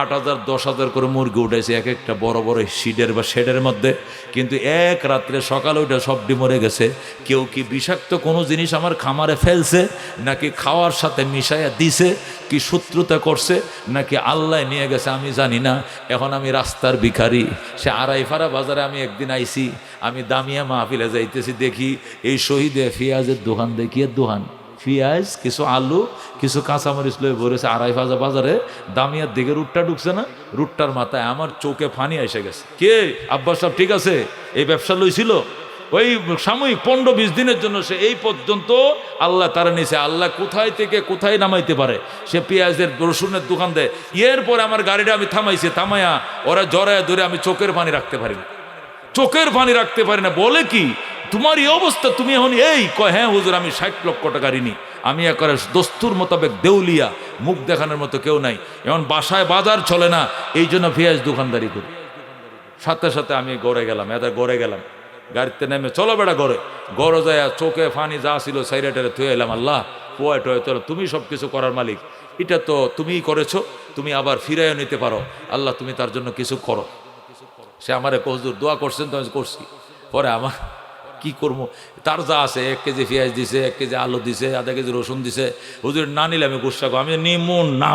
8,000 10,000 করে মুরগি উঠেছে, এক একটা বড় বড় শিডের বা শেডের মধ্যে, কিন্তু এক রাত্রে সকালে ওইটা সবটি মরে গেছে। কেউ কি বিষাক্ত কোনো জিনিস আমার খামারে ফেলছে, নাকি খাওয়ার সাথে মিশাইয়া দিছে, কি শত্রুতা করছে, নাকি আল্লাহ নিয়ে গেছে, আমি জানি না। এখন আমি রাস্তার ভিখারি। সে আড়াইফাড়া বাজারে আমি একদিন আইছি, আমি দামিয়া মাহফিলে যাইতেছি, দেখি এই শহীদে পেঁয়াজের দোকান, দেখিয়ে দোকান পেঁয়াজ, কিছু আলু, কিছু কাঁচামরিচ লয়ে ভরেছে। আড়াইফাজা বাজারে দামিয়ার দিকে রুটটা ঢুকছে না, রুটটার মাথায় আমার চোখে ফানি এসে গেছে। কে আব্বাস সাহেব ঠিক আছে, এই ব্যবসা লইছিল? ওই সাময়িক 15-20 দিনের জন্য সে এই পর্যন্ত আল্লাহ তারা নিছে। আল্লাহ কোথায় থেকে কোথায় নামাইতে পারে। সে পেঁয়াজের রসুনের দোকান দেয়। এরপরে আমার গাড়িটা আমি থামাইছি, থামাইয়া ওরা জড়ায় ধরে আমি চোখের পানি রাখতে পারি না, চোখের পানি রাখতে পারি না। বলে কি তোমার এই অবস্থা, তুমি এখন এই কয়, হ্যাঁ হুজুর আমি 60 লক্ষ টাকা ঋণী, আমি একবারে দস্তুর মোতাবেক দেউলিয়া, মুখ দেখানোর মতো কেউ নাই, এখন বাসায় বাজার চলে না, এই জন্য পেঁয়াজ দোকানদারি করি। সাথে সাথে আমি গড়ে গেলাম, গড়ে গেলাম, গাড়িতে নেমে চলো বেড়া গড়ে যায়, চোখে ফানি যা ছিল সাইডে থুয়ে এলাম। আল্লাহ পোয়া টয়ে চলো, তুমি সব কিছু করার মালিক, এটা তো তুমিই করেছো, তুমি আবার ফিরাইও নিতে পারো, আল্লাহ তুমি তার জন্য কিছু করো। সে আমারে হুজুর দোয়া করছেন তো আমি করছি। পরে আমার কি করবো, তার যা আছে 1 কেজি পেঁয়াজ দিছে, 1 কেজি আলু দিছে, আধা কেজি রসুন দিছে। হুজুর না নিলে আমি গুসা করি, আমি নিমুন না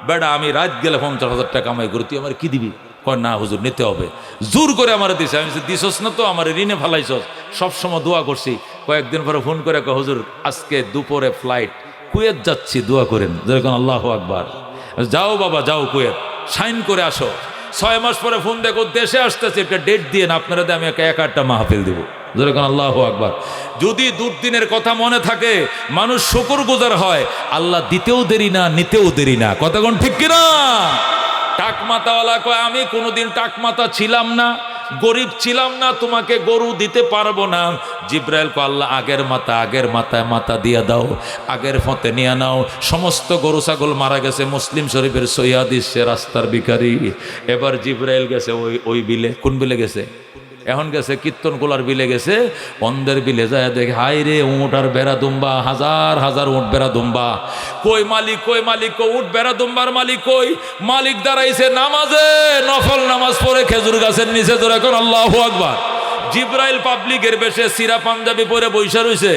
বেড়া আমি রাত গেলে 50,000 টাকা কামাই করি, তুই আমার কি দিবি? কয় না হুজুর নিতে হবে, জোর করে আমার দিছে। আমি দিছস না তো আমার ঋণে ফালাইছস, সবসময় দোয়া করছি। কয়েকদিন পরে ফোন করে কয় হুজুর আজকে দুপুরে ফ্লাইট, কুয়েত যাচ্ছি, দোয়া করেন। যেরকম আল্লাহু আকবার, যাও বাবা যাও কুয়েত, সাইন করে আসো। 6 মাস পরে ফোন দেখো দেশে আসতেছে, একটা ডেট দিয়ে না আপনারা, আমি একটা মাহফিল দিব। যেরকম আল্লাহু আকবার। যদি দুর্দিনের কথা মনে থাকে, মানুষ শুকরগুজার হয়, আল্লাহ দিতেও দেরি না, নিতেও দেরি না। কথা কোন ঠিক কিনা? টাকমাতাওয়ালা কয় আমি কোনোদিন টাকমাতা ছিলাম না, গরিব ছিলাম না, তোমাকে গরু দিতে পারবো না। জিব্রাইল কয় আল্লাহ আগের মাথায় মাথা দিয়া দাও, আগের ফতে নিয়ে নাও। সমস্ত গরু ছাগল মারা গেছে, মুসলিম শরীফের সহিহ হাদিস, সে রাস্তার ভিখারি। এবার জিব্রাইল গেছে ওই বিলে, কোন বিলে গেছে? এখন গেছে কীর্তনকুলার বিলে গেছে, অন্ধের বিলে যায় দেখে হাই রে উঁট আর বেড়া দুম্বা, হাজার উঁট বেড়া দুম্বা। কই মালিক, উঁট বেড়া দুম্বার মালিক কই? মালিক দাঁড়াইছে নামাজে, নফল নামাজ পড়ে খেজুর গাছের নিচে ধরে। এখন আল্লাহু আকবার। জিব্রাইল পাবলিকের বেশে সিরা পাঞ্জাবি পরে বৈশা রইছে।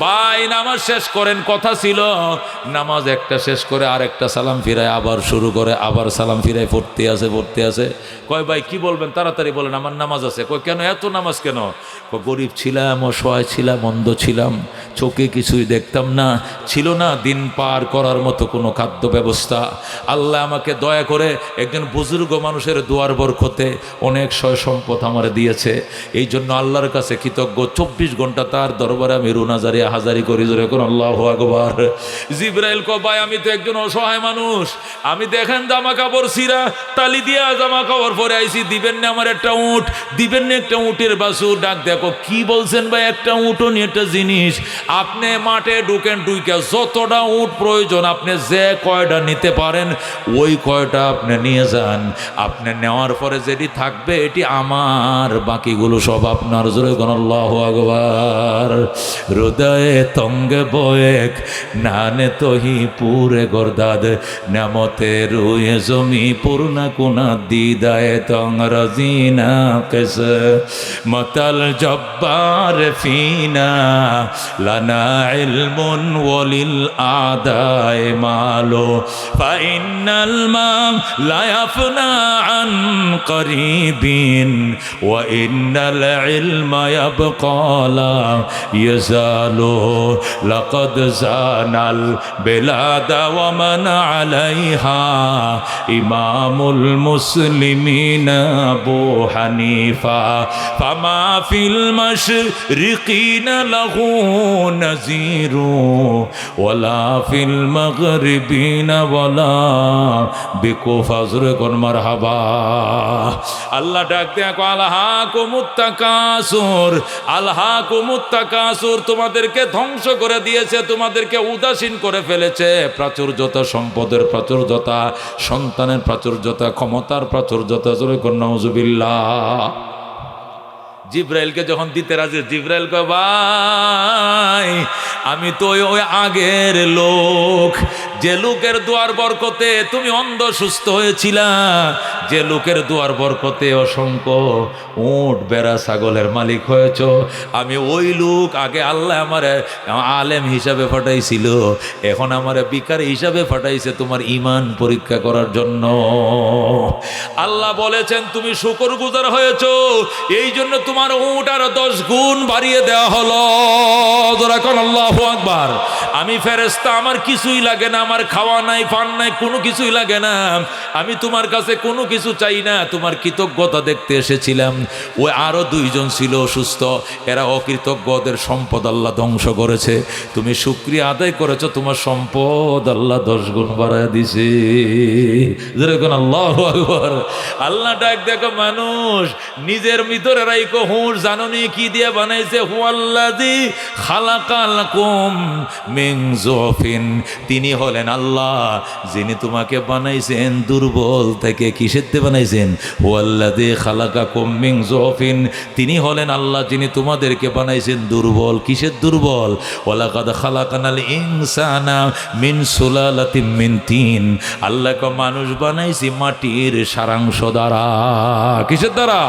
ভাই নামাজ শেষ করেন, কথা ছিল নামাজ একটা শেষ করে আরেকটা সালাম ফিরায় আবার শুরু করে, আবার সালাম ফিরায় পড়তে আছে। কয় ভাই কি বলবেন, তাড়াতাড়ি বলেন, আমার নামাজ আছে। কয় কেন এত নামাজ কেন? গরিব ছিলাম, অসহায় ছিলাম, অন্ধ ছিলাম, চোখে কিছুই দেখতাম না, ছিল না দিন পার করার মতো কোনো খাদ্য ব্যবস্থা। আল্লাহ আমাকে দয়া করে একজন বুজুর্গ মানুষের দোয়ার বরকতে অনেক সয় সম্পদ আমার দিয়েছে। এই জন্য আল্লাহর কাছে কৃতজ্ঞ। 24 ঘন্টা তার দরবারে আমি রুনাজারি হাজারি করি। জোরে কোন আল্লাহু আকবার। জিব্রাইল কয় ভাই আমি তো একজন অসহায় মানুষ, আমি দেখেন জামা কাপড় ছিঁড়া, তালি দিয়া জামা কাপড় পরে আইছি, দিবেন না আমার একটা উট, দিবেন না একটা উটের বাছুর? ডাক দেখো কি বলছেন ভাই, একটা উটও নিয়ে একটা জিনিস। আপনি মাঠে ঢুকেন, ঢুকে যতটা উট প্রয়োজন আপনি যে কয়টা নিতে পারেন ওই কয়টা আপনি নিয়ে যান। আপনি নেওয়ার পরে যেটি থাকবে এটি আমার, বাকিগুলো সব আপনার। জোরে কোন আল্লাহু আকবার। হৃদয়ে তঙ্গে বয়েক নানে তহি পুরে গর্দাদ, নামতে রুয়ে জমি পূর্ণা কুনা দিদায় তং রাজিনা কেস মতাল জব্বার ফিনা লানা ইলমুন ওয়ালিল আদায় মালো ফাইনাল মাম লা ইয়াফনা আন করিবিন ওয়া ইন্নাল ইলমা ইয়াবকা লা ইয়াজালু লাকাদ জানাল বিলাদা ওয়া মান আলাইহা ইমামুল মুসলিমিন আবু হানিফা ফামা ফিল মাশরিকিনা লাহু নাযীরু ওয়ালা ফিল মাগরিবিনা ওয়ালা বিকুফা। জোরে কোন মারহাবা। আল্লাহ ডাক দেয়া কো আলহাকুমুত তাকাসুর, আলহাকুমুত তাকাসুর, তোমাদেরকে ধ্বংস করে দিয়েছে, তোমাদেরকে উদাসীন করে ফেলেছে। প্রাচুর্যতা, সম্পদের প্রাচুর্যতা, সন্তানের প্রাচুর্যতা, ক্ষমতার প্রাচুর্যতা। জোরে কোন নাউজুবিল্লাহ। জিব্রাইলকে যখন দিতে রাজি, জিব্রাইল কয় ভাই আমি তো ওই আগের লোক, যে লোকের দুয়ার বরকতে তুমি অন্ধ সুস্থ হয়েছিলা, যে লোকের দুয়ার বরকতে অসংখ্য উট বেড়া ছাগলের মালিক হয়েছ, আমি ওই লোক। আগে আল্লাহ আমার আলেম হিসাবে পাঠাইছিল, এখন আমার বিকার হিসাবে পাঠাইছে তোমার ঈমান পরীক্ষা করার জন্য। আল্লাহ বলেছেন তুমি শুকরগুজার হয়েছ, এই জন্য তোমার তোমার উট আর 10 গুণ বাড়িয়ে দেওয়া হলো। যখন আল্লাহু আকবার। আমি ফেরেশতা, আমার কিছুই লাগে না, আমার খাওয়া নাই পান নাই কোনো কিছুই লাগে না, আমি তোমার কাছে কোনো কিছু চাই না, তোমার কৃতজ্ঞতা দেখতে এসেছিলাম। ওই আরো 2 জন ছিল অসুস্থ, এরা অকৃতজ্ঞ, ওদের সম্পদ আল্লাহ ধ্বংস করেছে। তুমি শুকরিয়া আদায় করেছো, তোমার সম্পদ আল্লাহ 10 গুণ বাড়ায় দিছে। যেরকম আল্লাহু আকবার। আল্লাহ ডাক দেখো, মানুষ নিজের ভিতরে রাইকো হুঁশ, জাননি কি দিয়ে বানাইছে? হুয়াল্লাযী খালাকালাকুম মিন যুফিন, তিনি হলেন আল্লাহ যিনি তোমাকে বানাইছেন দুর্বল থেকে। কিসের দিয়ে বানাইছেন? হুয়াল্লাযী খালাকাকুম মিন যুফিন, তিনি হলেন আল্লাহ যিনি তোমাদেরকে বানাইছেন দুর্বল। কিসের দুর্বল? ওয়ালাকাদ খালাকানাল ইনসানা মিন সুলালাতিন মিন তিন, আল্লাহকে মানুষ বানাইছি মাটির সারাংশ দ্বারা। কিসের দ্বারা?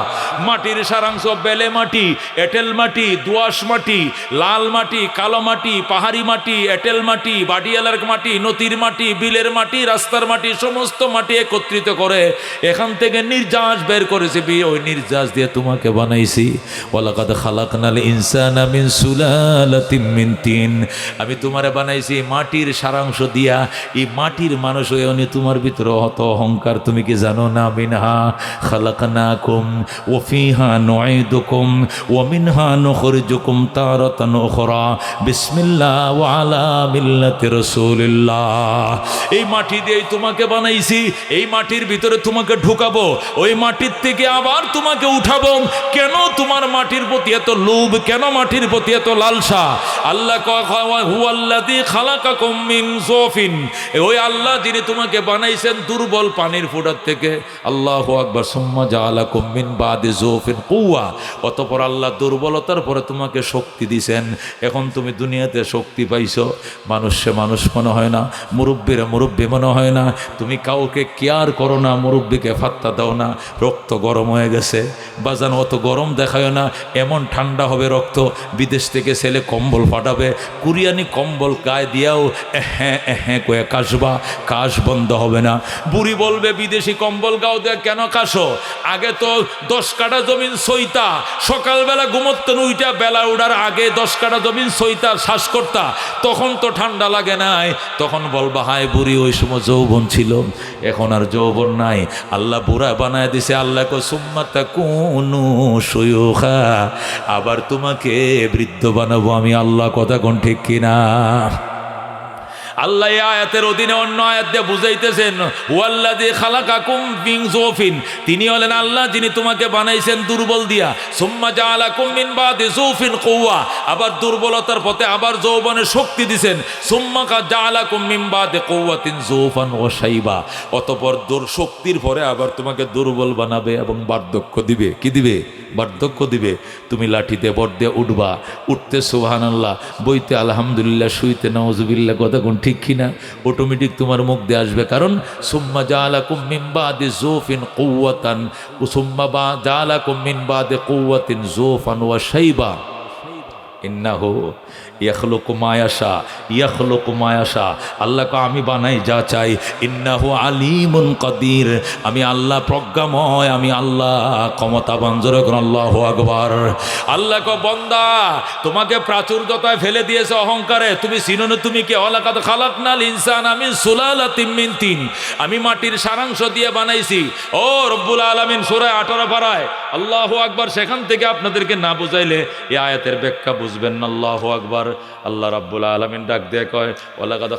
মাটির সারাংশ। বেলে মাটি, এঁটেল মাটি, দোআঁশ মাটি, লাল মাটি, কালো মাটি, পাহাড়ি মাটি, এঁটেল মাটি, বাডিয়ালার মাটি, নদীর মাটি, বিলের মাটি, রাস্তার মাটি, সমস্ত মাটি একত্রিত করে এখান থেকে নির্যাস বের করেছে। ওই নির্যাস দিয়ে তোমাকে বানাইছি। ওয়ালাকাদ খালাকনাল ইনসানা মিন সুলালাতিন মিন তিন, আমি তোমারে বানাইছি মাটির সারাংশ দিয়া। এই মাটির মানুষ হয়ে উনি তোমার ভিতরে অত অহংকার, তুমি কি জানো না? মিনহা খালাকনাকুম ওয়া ফিহা নুঈদুকুম ওয়া মিনহা নুখরিজুকুম তারাতান উখরা, বিসমিল্লাহ ওয়া আলা মিল্লাতি রাসূলিল্লাহ। এই মাটি দিয়েই তোমাকে বানাইছি, এই মাটির ভিতরে তোমাকে ঢুকাবো, ওই মাটির থেকে আবার তোমাকে উঠাবো। কেন তোমার মাটির প্রতি এত লোভ? কেন মাটির প্রতি এত লালসা? আল্লাহ হুয়াল্লাযী খালাকাকুম মিন যুফিন, ওই আল্লাহ যিনি তোমাকে বানাইছেন দুর্বল পানির ফোঁটার থেকে। আল্লাহু আকবার। সুম্মা জাআলাকুম মিন বাদি যুফিন কুওয়া, অতঃপর আল্লাহ দুর্বলতার পরে তোমাকে শক্তি দিছেন। এখন তুমি দুনিয়াতে শক্তি পাইছো, মানুষে মানুষ মনে হয় না, মুরব্বীরা মুরব্বী মনে হয় না, তুমি কাউকে কেয়ার করো না, মুরব্বীকে ফাত্তা দাও না। রক্ত গরম হয়ে গেছে বাজান, অত গরম দেখায় না, এমন ঠান্ডা হবে রক্ত। বিদেশ থেকে ছেলে কম্বল পাঠাবে, কুরিয়ানি কম্বল গায়ে দিয়াও হ্যাঁ হ্যাঁ কয়ে কাশবা, কাশ বন্ধ হবে না। বুড়ি বলবে বিদেশি কম্বল গাও দেয় কেন কাশো? আগে তো 10 কাঠা জমিন সইতা, সকালবেলা ঘুমোতেন উইটা, বেলা উঠার আগে 10 কাঠা জমিন সইতা, শ্বাস করতা, তখন তো ঠান্ডা লাগে নাই। তখন বলবা হায় বুড়ি, ওই সময় যৌবন ছিল, এখন আর যৌবন নাই। আল্লাহ বুড়া বানায় দিছে। আল্লাহ কো সুম্মা তাকুনু শুয়ুখা, আবার তোমাকে বৃদ্ধ বানাবো আমি আল্লাহ। কথা কোন ঠিক কিনা? আল্লাহ এই আয়াতের অধীনে অন্য আয়াত দিয়ে বুঝাইতেছেন, ওয়াল্লাযী খালাকাকুম মিন যুফিন, তিনি হলেন আল্লাহ যিনি তোমাকে বানাইছেন দুর্বল দিয়া। সুম্মা জাআলাকুম মিন বাদি যুফিন কুওয়া, আবার দুর্বলতার পথে আবার যৌবনের শক্তি দিবেন। সুম্মা জাআলাকুম মিন বাদি কুওয়াতিন যুফান ওয়া শাইবা, অতঃপর শক্তির পরে আবার তোমাকে দুর্বল বানাবে এবং বার্ধক্য দিবে। কি দিবে? বার্ধক্য দিবে। তুমি লাঠিতে বর দিয়ে উঠবা, উঠতে সুবহানাল্লাহ, বইতে আলহামদুলিল্লাহ, শুইতে নাউজুবিল্লাহ। কথা কোন ঠিক কিনা? অটোমেটিক তোমার মুখ দিয়ে আসবে। কারণ সুম্মা জাআলাকুম মিন বাদি যুফিন কুওয়াতান, সুম্মা জাআলাকুম মিন বাদি কুওয়াতিন যুফান ওয়া শাইবা, ইন্নাহু ইয়াখলুকু মা ইয়াশা, ইয়াখলুকু মা ইয়াশা। আল্লাহ কো আমি বানাই যা চাই। ইন্নাহু আলিমুন কাদির, আমি আল্লাহ প্রজ্ঞাময়, আমি আল্লাহ ক্ষমতাবান। জোরে করুন আল্লাহু আকবার। আল্লাহ কো বান্দা, তোমাকে প্রাচুর্যতায় ফেলে দিয়েছে অহংকারে, তুমি চিনো না তুমি কে? ওয়ালাকাদ খালাকনাল ইনসানা মিন সুলালাতিন মিন তিন, আমি মাটির সারাংশ দিয়ে বানাইছি। ও রব্বুল আলামিন সূরা 18 পারায় আল্লাহু আকবার। সেখান থেকে আপনাদেরকে না বুঝাইলে এই আয়াতের ব্যাখ্যা বুঝবেন না। আল্লাহু আকবার। আল্লাহ রাব্বুল আলামিন ডাক দিয়ে কয়, ওয়ালাকাদ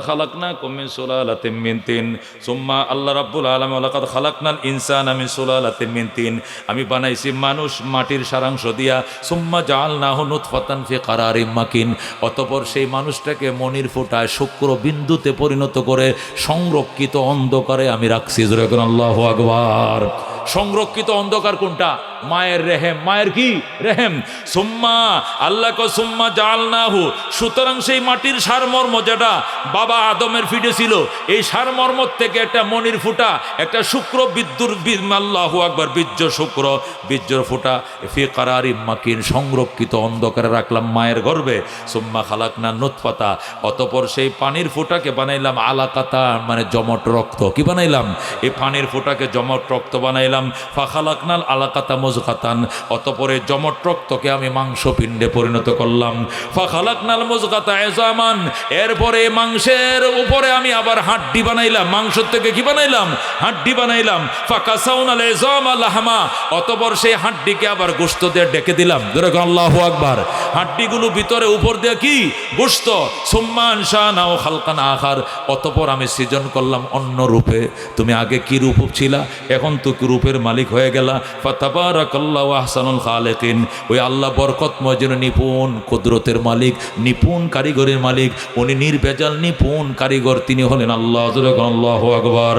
খালাকনাকুম মিন সুলালাতিন মিন তিন, সুম্মা আল্লাহ রাব্বুল আলামিন ওয়ালাকাদ খালাকনাল ইনসানা মিন সুলালাতিন মিন তিন, আমি বানাইছি মানুষ মাটির সারাংশ দিয়া। সুম্মা জাআলনাহু নুতফাতান ফি কারারিম মাকিন, অতঃপর সেই মানুষটাকে মনির ফোঁটায় শুক্র বিন্দুতে পরিণত করে সংরক্ষিত অন্ধকারে আমি রাখছি। জোরে করুন আল্লাহু আকবার। সংরক্ষিত অন্ধকার কোনটা? মায়ের রেহেম। মায়ের কি? রেহেম। সুম্মা আল্লাহ কো সুম্মা জাআলনাহু, সুতরাং সেই মাটির সারমর্ম যেটা বাবা আদমের ফিটে ছিল, এই সারমর্ম থেকে একটা মনির ফুটা, একটা শুক্র বিদ্যুর, আল্লাহু আকবার, বীর্য শুক্র, বীর্যর ফুটা ফি কারারিম মাকিন, সংরক্ষিত অন্ধকারে রাখলাম মায়ের গর্ভে। সুম্মা খালাকনা নুতফাতা, অতঃপর সেই পানির ফোঁটাকে বানাইলাম আলাকাতা, মানে জমট রক্ত। কি বানাইলাম? এই পানির ফোঁটাকে জমট রক্ত বানাইলাম। ফা খালাকনাল আলাকাতা মুযগাতান, অতঃপরে জমট রক্তকে আমি মাংসপিণ্ডে পরিণত করলাম। ফাখালাকনাল মুযগাতা ইযামান, এরপরে মাংসের উপরে আমি আবার হাড্ডি বানাইলাম, মাংস থেকে কি বানাইলাম? হাড্ডি বানাইলাম। ফাকাসাউনাল ইযামা লাহমা, অতঃপর সেই হাড্ডিকে আবার গোশত দিয়ে ডেকে দিলাম। জোরে বলেন আল্লাহু আকবার। হাড্ডিগুলো ভিতরে উপর দিয়ে কি? গোশত। সুম্মা আনশানাহু খালকান আখার, অতঃপর আমি সৃজন করলাম অন্য রূপে। তুমি আগে কি রূপ ছিলা, এখন তো কি রূপের মালিক হয়ে গেলা। ফাতাবারাকাল্লাহু আহসানুল খালিকিন, ওই আল্লাহ বরকতময় যেন নিপুণ কুদরতের মালিক, নিপুণ কারিগরের মালিক, উনি নির্ভেজাল নিপুণ কারিগর, তিনি হলেন আল্লাহ। আল্লাহু আকবার।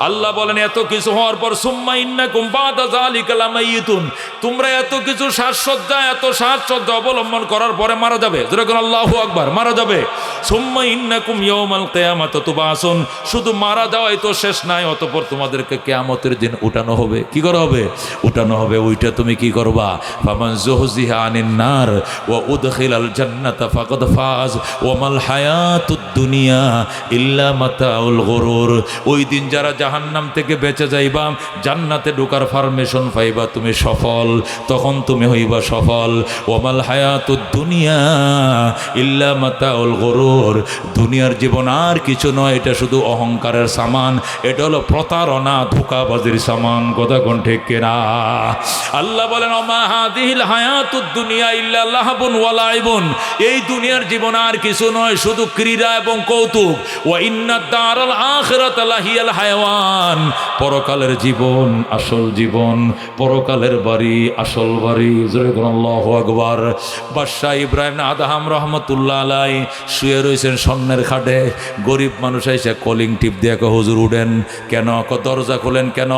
আল্লাহ বলেন এত কিছু হওয়ার পর সুম্মা ইন্নাকুম বাদা যালিকা লামাইয়িতুন, তোমরা এত কিছু সাজসজ্জা এত সাজসজ্জা অবলম্বন করার পরে মারা যাবে। আল্লাহু আকবার, মারা যাবে। সুম্মা ইন্নাকুম ইয়াউমাল কিয়ামাতি তুবাসুন, শুধু মারা যাওয়াই তো শেষ নাই, অতঃপর তোমাদেরকে কিয়ামতের দিন উঠানো হবে। কি করা হবে? উঠানো হবে। ওইটা তুমি কি করবা? ফামান যুহজিহা আনিন নার ওয়া উদখিলাল জান্নাতা ফাকাদ ফাজ ওয়া মাল হায়াতুদ দুনিয়া ইল্লা মাতাউল গুরুর। ওই দিন যারা জাহান্নাম থেকে বেঁচে যাইবা, জান্নাতে ঢোকার পারমিশন পাইবা, তুমি সফল, তখন তুমি হইবা সফল। ওয়া মাল হায়াতুদ দুনিয়া ইল্লা মাতাউল গুরুর, দুনিয়ার জীবন আর কিছু নয়, এটা শুধু অহংকারের সামান, এটা হলো প্রতারণা ধোঁকাবাজির সামান। কথা কোন ঠিক কিনা? আল্লাহ বলেন ওমা হাদিহিল হায়াতুদ দুনিয়া ইল্লা লাহবুন ওয়া লাইবুন, এই দুনিয়ার জীবন আর কিছু নয়, শুধু ক্রীড়া এবং কৌতুক। ওয়া ইন্নাদ দারাল আখিরাতা লাহিয়াল হায়াওয়ান, পরকালের জীবন আসল জীবন, পরকালের বাড়ি আসল বাড়ি। জোরে বলুন আল্লাহু আকবার। বাদশাহ ইব্রাহিম আদহাম রহমতুল্লাহ আলাই শুয়ে রয়েছেন স্বর্ণের খাটে। গরিব মানুষ এসে কলিং টিপ দিয়ে হুজুর উঠেন কেন? দরজা খোলেন কেন?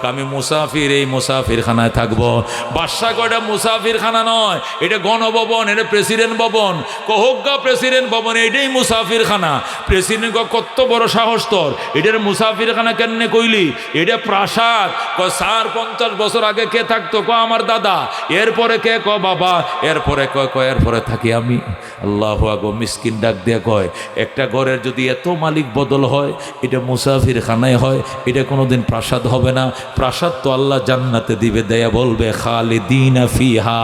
আমি মুসাফির, এই মুসাফির খানায় থাকবো। বাদশাহ কয়টা মুসাফির খানা নয়, এটা গণভবন, এটা প্রেসিডেন্ট ভবন। কহজ্ঞা প্রেসিডেন্ট ভবন, এটাই মুসাফির খানা। প্রেসিডেন্ট কত বড় সাহস তোর, এটার মুসাফির খানা কেন কইলি? এটা প্রাসাদ। 50 বছর আগে কে থাকতো? আমার দাদা। এরপরে কে? বাবা। এরপরে এরপরে থাকি আমি। আল্লাহু আকবার। মিসকিন ডাক দিয়ে কয়, একটা ঘরের যদি এত মালিক বদল হয়, এটা মুসাফির খানায় হয়, এটা কোনোদিন প্রাসাদ হবে না। প্রাসাদ তো আল্লাহ জান্নাতে দিবে, দেয়া বলবে খালিদিনা ফিহা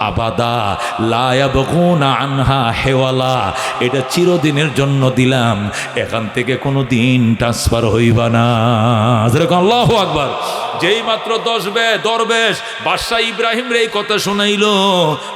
আবাদা লা ইয়াবগুনা আনহা হেওয়ালা, এটা চিরদিনের জন্য দিলাম, এখান থেকে কোনো দিন ট্রান্সফার হইবা না। আল্লাহু আকবার। যেই মাত্র দরবেশ বাদশাহ ইব্রাহিম রে এই কথা শোনাইল,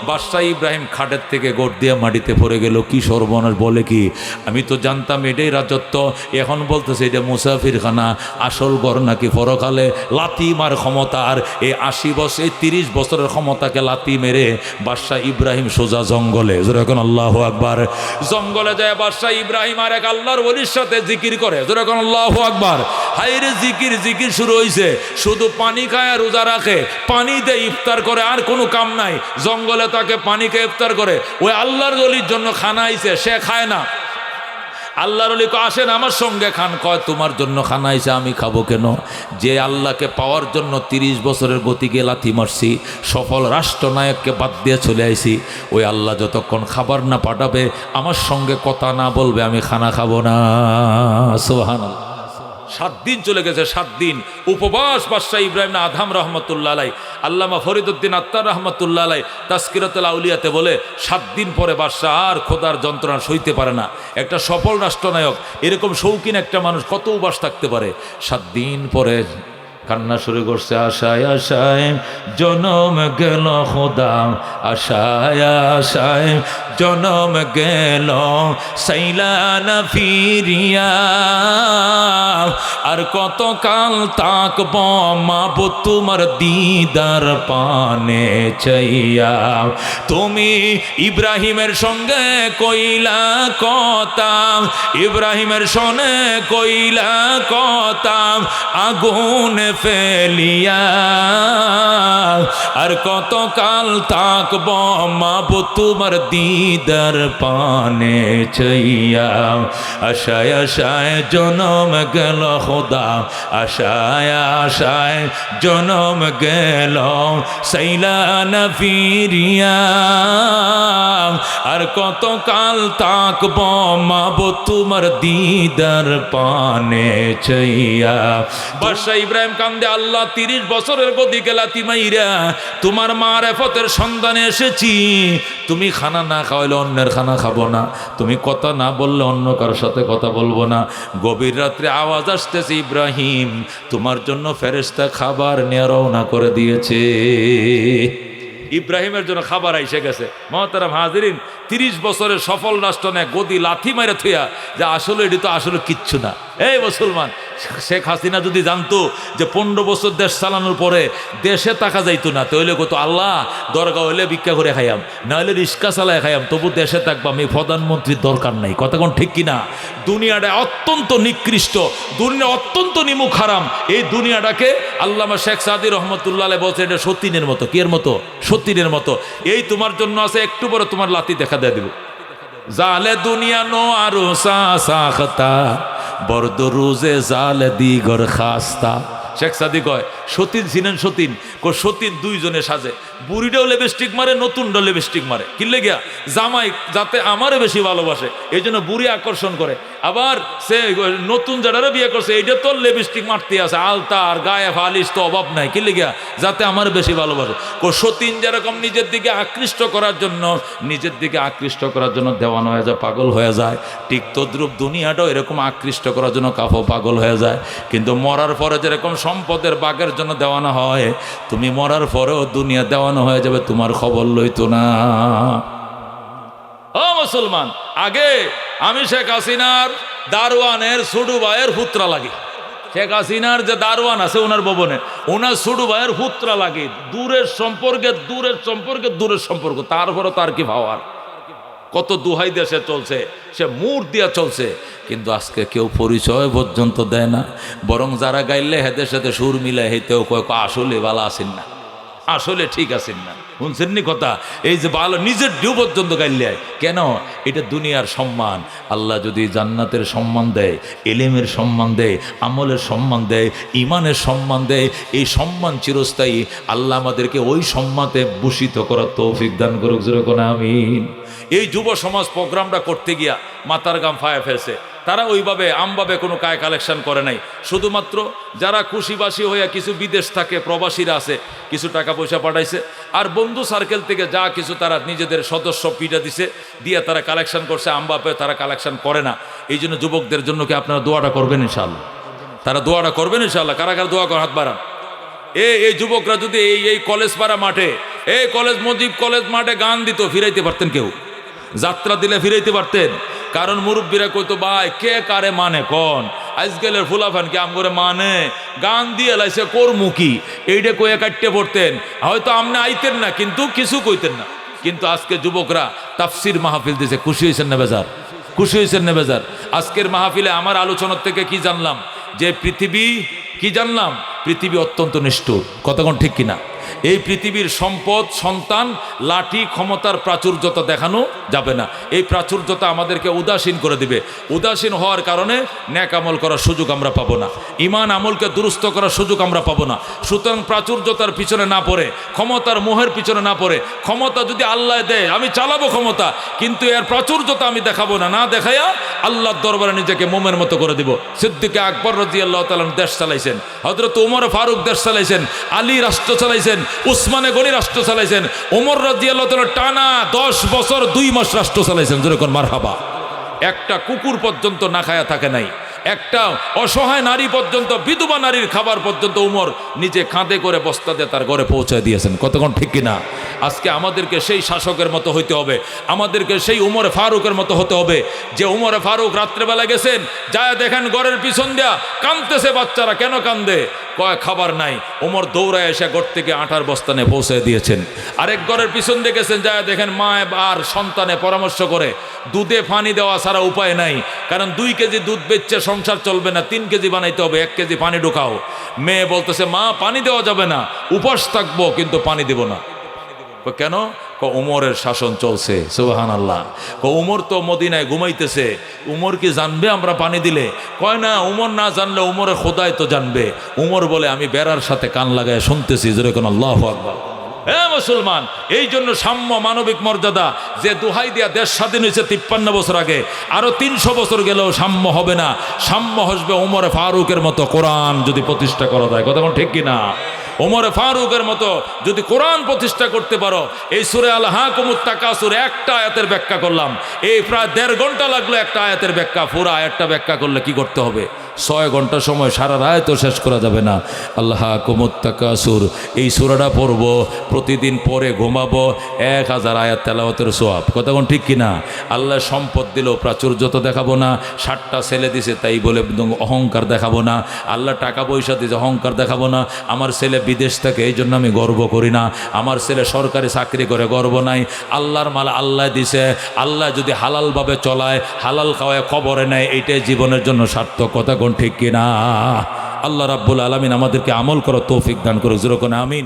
বাদশাহ ইব্রাহিম খাটের থেকে গোট দিয়ে মাটিতে পড়ে গেল। কি সর্বনাশ! বলে কি, আমি তো জানতাম এটাই রাজত্ব, এখন বলতেছে এটা মুসাফির খানা। আসল ঘর নাকি পরকালে। লাথি মার ক্ষমতা, আর এই 80 বছর, এই 30 বছরের ক্ষমতাকে লাথি মেরে বাদশাহ ইব্রাহিম সোজা জঙ্গলে। যেরকম আল্লাহু আকবার। জঙ্গলে যায় বাদশাহ ইব্রাহিম আর এক আল্লাহর ওলির সাথে জিকির করে। যেরকম আল্লাহু আকবার। হাইরে জিকির জিকির শুরু হয়েছে। শুধু পানি খায় আর রোজা রাখে, পানি দিয়ে ইফতার করে, আর কোনো কাম নাই। জঙ্গলে তাকে পানি খেয়ে ইফতার করে। ওই আল্লাহর ওলির জন্য খানা আইছে, সে খায় না। আল্লাহর ওলি আসেন আমার সঙ্গে খান। কয় তোমার জন্য খানা আইছে, আমি খাবো কেন? যে আল্লাহকে পাওয়ার জন্য 30 বছরের গতিকে লাথি মারছি, সফল রাষ্ট্রনায়ককে বাদ দিয়ে চলে আইছি, ওই আল্লাহ যতক্ষণ খাবার না পাঠাবে, আমার সঙ্গে কথা না বলবে, আমি খানা খাবো না। সুবহানাল্লাহ। 7 দিন চলে গেছে, 7 দিন উপবাস বাদশাহ ইব্রাহিম আদহাম রহমতুল্লাহ আলাই। আল্লামা ফরিদউদ্দিন আত্তার রহমতুল্লাহ আলাই তাজকিরাতুল আউলিয়াতে বলে, 7 দিন পরে বাদশাহ আর খোদার যন্ত্রণা সইতে পারে না। একটা সফল রাষ্ট্রনায়ক, এরকম শৌখিন একটা মানুষ কত উপাস থাকতে পারে? 7 দিন পরে কান্না শুরু করছে। আশায় আশায় জনম গেল খোদা, আশায় আশায় জনম গেল, সাইলা না ফিরিয়া, আর কত কাল তাকব মাবুদ তোমার দিদার পানে চাইয়া। তুমি ইব্রাহিমের সঙ্গে কইলা কথা, ইব্রাহিমের সনে কইলা কথা, আগুন ফেলিয়া, আর কত কাল থাকব মাবুদ তোমার দিদার পানে চাইয়া। আশায় আশায় জনম গেল খোদা, আশায় আশায় জনম গেল, সাইলা না ফিরিয়া, আর কত কাল থাকব মাবুদ তোমার দিদার পানে চাইয়া। বাদশাহ ইব্রাহিম কান্দে, আল্লাহ 30 বছরের গদিকে লাথি মাইরা তোমার মারেফতের সন্ধানে এসেছি, তুমি খানা না খাওয়াইলে অন্যের খানা খাবো না, তুমি কথা না বললে অন্য কারোর সাথে কথা বলবো না। গভীর রাত্রে আওয়াজ আসতেছে, ইব্রাহিম তোমার জন্য ফেরেশতা খাবার নিয়ে রওনা করে দিয়েছে। ইব্রাহিমের জন্য খাবার আইসে গেছে। মহতারাম হাজিরিন, 30 বছরের সফল রাষ্ট্র নেয় গদি লাথি মাইরা থুয়া যে আসলে এটি তো আসলে কিচ্ছু না। এই মুসলমান, শেখ হাসিনা যদি জানতো যে 15 বছর দেশ চালানোর পরে দেশে টাকা যাইতো না, তাহলে কত আল্লাহ দরগা হইলে ভিক্ষা করে খাইয়াম, না হলে রিক্সা চালায় খাইয়াম, তবু দেশে থাকবাম, এই প্রধানমন্ত্রীর দরকার নাই। কথা কোন ঠিক কিনা? দুনিয়াটা অত্যন্ত নিকৃষ্ট, দুনিয়া অত্যন্ত নিমুখ হারাম। এই দুনিয়াটাকে আল্লামা শেখ সাদি রহমতুল্লাহ আলাইহি বলছে এটা সতীনের মতো। কি এর মতো? সতীনের মতো। এই তোমার জন্য আছে, একটু পরে তোমার লাতি দেখা দিয়ে দিব। জালে দুনিয়া নো আরো সাখতা বর্দ রোজে জালে দিগর খাস্তা। শেখ সাদি কয় সতীন ছিলেন, সতীন সতীন দুইজনে সাজে, বুড়িটাও লিপস্টিক মারে, নতুনটাও লিপস্টিক মারে। কিনলে গিয়া জামাই যাতে আমারে বেশি ভালোবাসে এই জন্য বুড়ি আকর্ষণ করে, আবার সে নতুন যারা বিয়ে করছে এইটা তো লিপস্টিক মারতে আছে, আলতা আর গায়ে ফালিশ তো অভাব নাই, কিনলে গিয়া যাতে আমার বেশি ভালোবাসে। সতীন যেরকম নিজের দিকে আকৃষ্ট করার জন্য, নিজের দিকে আকৃষ্ট করার জন্য দেওয়ানো হয়ে যায়, পাগল হয়ে যায়, ঠিক তদ্রুপ দুনিয়াটাও এরকম আকৃষ্ট করার জন্য কাফো পাগল হয়ে যায়। কিন্তু মরার পরে যেরকম সম্পদের বাগের জন্য দেওয়ানো হয়, তুমি মরার পরেও দুনিয়া দেওয়ানো হয়ে যাবে, তোমার খবর লইতো না। ও মুসলমান, আগে আমি শেখ হাসিনার দারোয়ানের ছোটু ভাইয়ের পুত্রা লাগে। শেখ হাসিনার যে দারোয়ান আছে ওনার ভবনে, ওনার ছোটু ভাইয়ের পুত্রা লাগে। দূরের সম্পর্কে দূরের সম্পর্কে দূরের সম্পর্ক, তারপরে তার কি ভাবার, কত দুহাই দেশে চলছে, সে মুড় দিয়া চলছে। কিন্তু আজকে কেউ পরিচয় পর্যন্ত দেয় না, বরং যারা গাইলে হেদের সাথে সুর মিলে হেতেও কয় আসলে ভালো আছেন না, আসলে ঠিক আছেন না। শুনছেননি কথা? এই যে ভালো নিজের ডিউ পর্যন্ত গাইলে, কেন? এটা দুনিয়ার সম্মান। আল্লাহ যদি জান্নাতের সম্মান দেয়, এলেমের সম্মান দেয়, আমলের সম্মান দেয়, ইমানের সম্মান দেয়, এই সম্মান চিরস্থায়ী। আল্লাহ আমাদেরকে ওই সম্মানে ভূষিত করার তৌফিক দান করুক, যেরকম আমিন। এই যুব সমাজ প্রোগ্রামটা করতে গিয়া মাথার গাম ফায়া ফেলছে। তারা ওইভাবে আমভাবে কোনো কায় কালেকশন করে নাই, শুধুমাত্র যারা খুশিবাসী হইয়া কিছু বিদেশ থাকে প্রবাসীরা আছে, কিছু টাকা পয়সা পাঠাইছে, আর বন্ধু সার্কেল থেকে যা কিছু তারা নিজেদের সদস্য পিঠা দিছে, দিয়ে তারা কালেকশন করছে। আমভাবে তারা কালেকশন করে না। এই জন্য যুবকদের জন্য কি আপনারা দোয়াটা করবেন ইনশাআল্লাহ? তারা দোয়াটা করবেন ইনশাআল্লাহ? কারা কারা দোয়া করেন হাত বাড়ান। এই যুবকরা যদি এই কলেজ পাড়া মাঠে, এই কলেজ মজিব কলেজ মাঠে গান দিত, ফিরাইতে পারতেন, কেউ যাত্রা দিলে ফিরাইতে পারতেন। কারণ মুরব্বীরা কইতো ভাই কে কারে মানে কন, আজকালের ফুলাফান কি আম করে মানে, গান দিয়ে লাইছে কর্মুখী, এইটা কয়ে কাটতে পড়তেন, হয়তো আমনে আইতেন না, কিন্তু কিছু কইতেন না। কিন্তু আজকে যুবকরা তাফসির মাহফিল দিছে, খুশি হয়েছেন না বেজার? খুশি হয়েছেন না বেজার? আজকের মাহফিলে আমার আলোচনার থেকে কি জানলাম? যে পৃথিবী, কি জানলাম? পৃথিবী অত্যন্ত নিষ্ঠুর। কতক্ষণ ঠিক কিনা? এই পৃথিবীর সম্পদ, সন্তান, লাঠি, ক্ষমতার প্রাচুর্যতা দেখানো যাবে না। এই প্রাচুর্যতা আমাদেরকে উদাসীন করে দিবে। উদাসীন হওয়ার কারণে নেক আমল করার সুযোগ আমরা পাবো না, ইমান আমলকে দুরুস্ত করার সুযোগ আমরা পাবো না। সুতরাং প্রাচুর্যতার পিছনে না পড়ে, ক্ষমতার মোহের পিছনে না পড়ে, ক্ষমতা যদি আল্লাহ দেয় আমি চালাবো ক্ষমতা, কিন্তু এর প্রাচুর্যতা আমি দেখাবো না, না দেখাইয়া আল্লাহর দরবারে নিজেকে মোমের মতো করে দিব। সিদ্দিকে আকবর রাদিয়াল্লাহু তাআলা দেশ চালাইছেন, হযরত ওমর ফারুক দেশ চালাইছেন, আলী রাষ্ট্র চালাইছেন, উসমানে গনি রাষ্ট্র চালাইছেন, ওমর রাদিয়াল্লাহু তাআলা টানা 10 বছর 2 মাস রাষ্ট্র চালাইছেন। যেরকম মারহাবা। একটা কুকুর পর্যন্ত না খায়া থাকে নাই, একটা অসহায় নারী পর্যন্ত, বিধবা নারীর খাবার পর্যন্ত উমর নিজে কাঁধে করে বস্তা দিয়ে তার ঘরে পৌঁছায় দিয়েছেন। কতক্ষণ ঠিক কিনা? আজকে আমাদেরকে সেই শাসকের মতো হইতে হবে, আমাদেরকে সেই উমরে ফারুকের মতো হতে হবে, যে উমরে ফারুক রাত্রেবেলা গেছেন, যায় দেখেন ঘরের পিছন দিয়া কাঁদতেছে বাচ্চারা। কেন কান্দে? কয় খাবার নাই। উমর দৌড়ায় এসে ঘর থেকে আটার বস্তানে পৌঁছে দিয়েছেন। আরেক ঘরের পিছন দিয়ে গেছেন, যায় দেখেন মা আর সন্তানে পরামর্শ করে দুধে পানি দেওয়া ছাড়া উপায় নাই, কারণ 2 কেজি দুধ বেচছে সংসার চলবে না, 3 কেজি বানাইতে হবে, 1 কেজি পানি ঢোকাও। মেয়ে বলতেছে মা পানি দেওয়া যাবে না, উপাস থাকবো কিন্তু পানি দেব না। কেন? উমরের শাসন চলছে। সুবহানাল্লাহ। উমর তো মদিনায় ঘুমাইতেছে, উমর কি জানবে আমরা পানি দিলে? কয় না, উমর না জানলে উমরের খোদাই তো জানবে। উমর বলে আমি বেড়ার সাথে কান লাগায় শুনতেছি। যেরকম আল্লাহু আকবার। হ্যাঁ মুসলমান, এই জন্য সাম্য মানবিক মর্যাদা, যে দোহাই দিয়া দেশ স্বাধীন হয়েছে 53 বছর আগে, আরো 300 বছর গেলেও সাম্য হবে না। সাম্য হসবে ওমরে ফারুকের মতো কোরআন যদি প্রতিষ্ঠা করা যায়। কথা কোন ঠিক কিনা? ওমরে ফারুকের মতো যদি কোরআন প্রতিষ্ঠা করতে পারো। এই সূরা আল হাকুমুত তাকাসুর একটা আয়াতের ব্যাখ্যা করলাম, এই প্রায় 1.5 ঘন্টা লাগলো একটা আয়াতের ব্যাখ্যা। পুরো আয়াতটা ব্যাখ্যা করলে কি করতে হবে? 6 ঘন্টা সময়, সারা রায় তো শেষ করা যাবে না। আল হাকুমুত তাকাসুর এই সূরাটা পড়বো, প্রতিদিন পরে ঘুমাবো, 1000 আয়াত তেলাওয়াতের সওয়াব। কথা কোন ঠিক কিনা? আল্লাহ সম্পদ দিল, প্রাচুর্য তো দেখাবো না। 60টা ছেলে দিছে তাই বলে অহংকার দেখাবো না। আল্লাহ টাকা পয়সা দিছে, অহংকার দেখাবো না। আমার ছেলে বিদেশ থাকে এই জন্য আমি গর্ব করি না। আমার ছেলে সরকারি চাকরি করে, গর্ব নাই। আল্লাহর মাল আল্লাহ দিছে, আল্লাহ যদি হালালভাবে চলায়, হালাল খাওয়ায়, খবরে নেয়, এইটাই জীবনের জন্য সার্থক। কথা কোন ঠিক কিনা? আল্লাহ রাব্বুল আলামিন আমাদেরকে আমল করার তৌফিক দান করুক। যেরকম আমিন।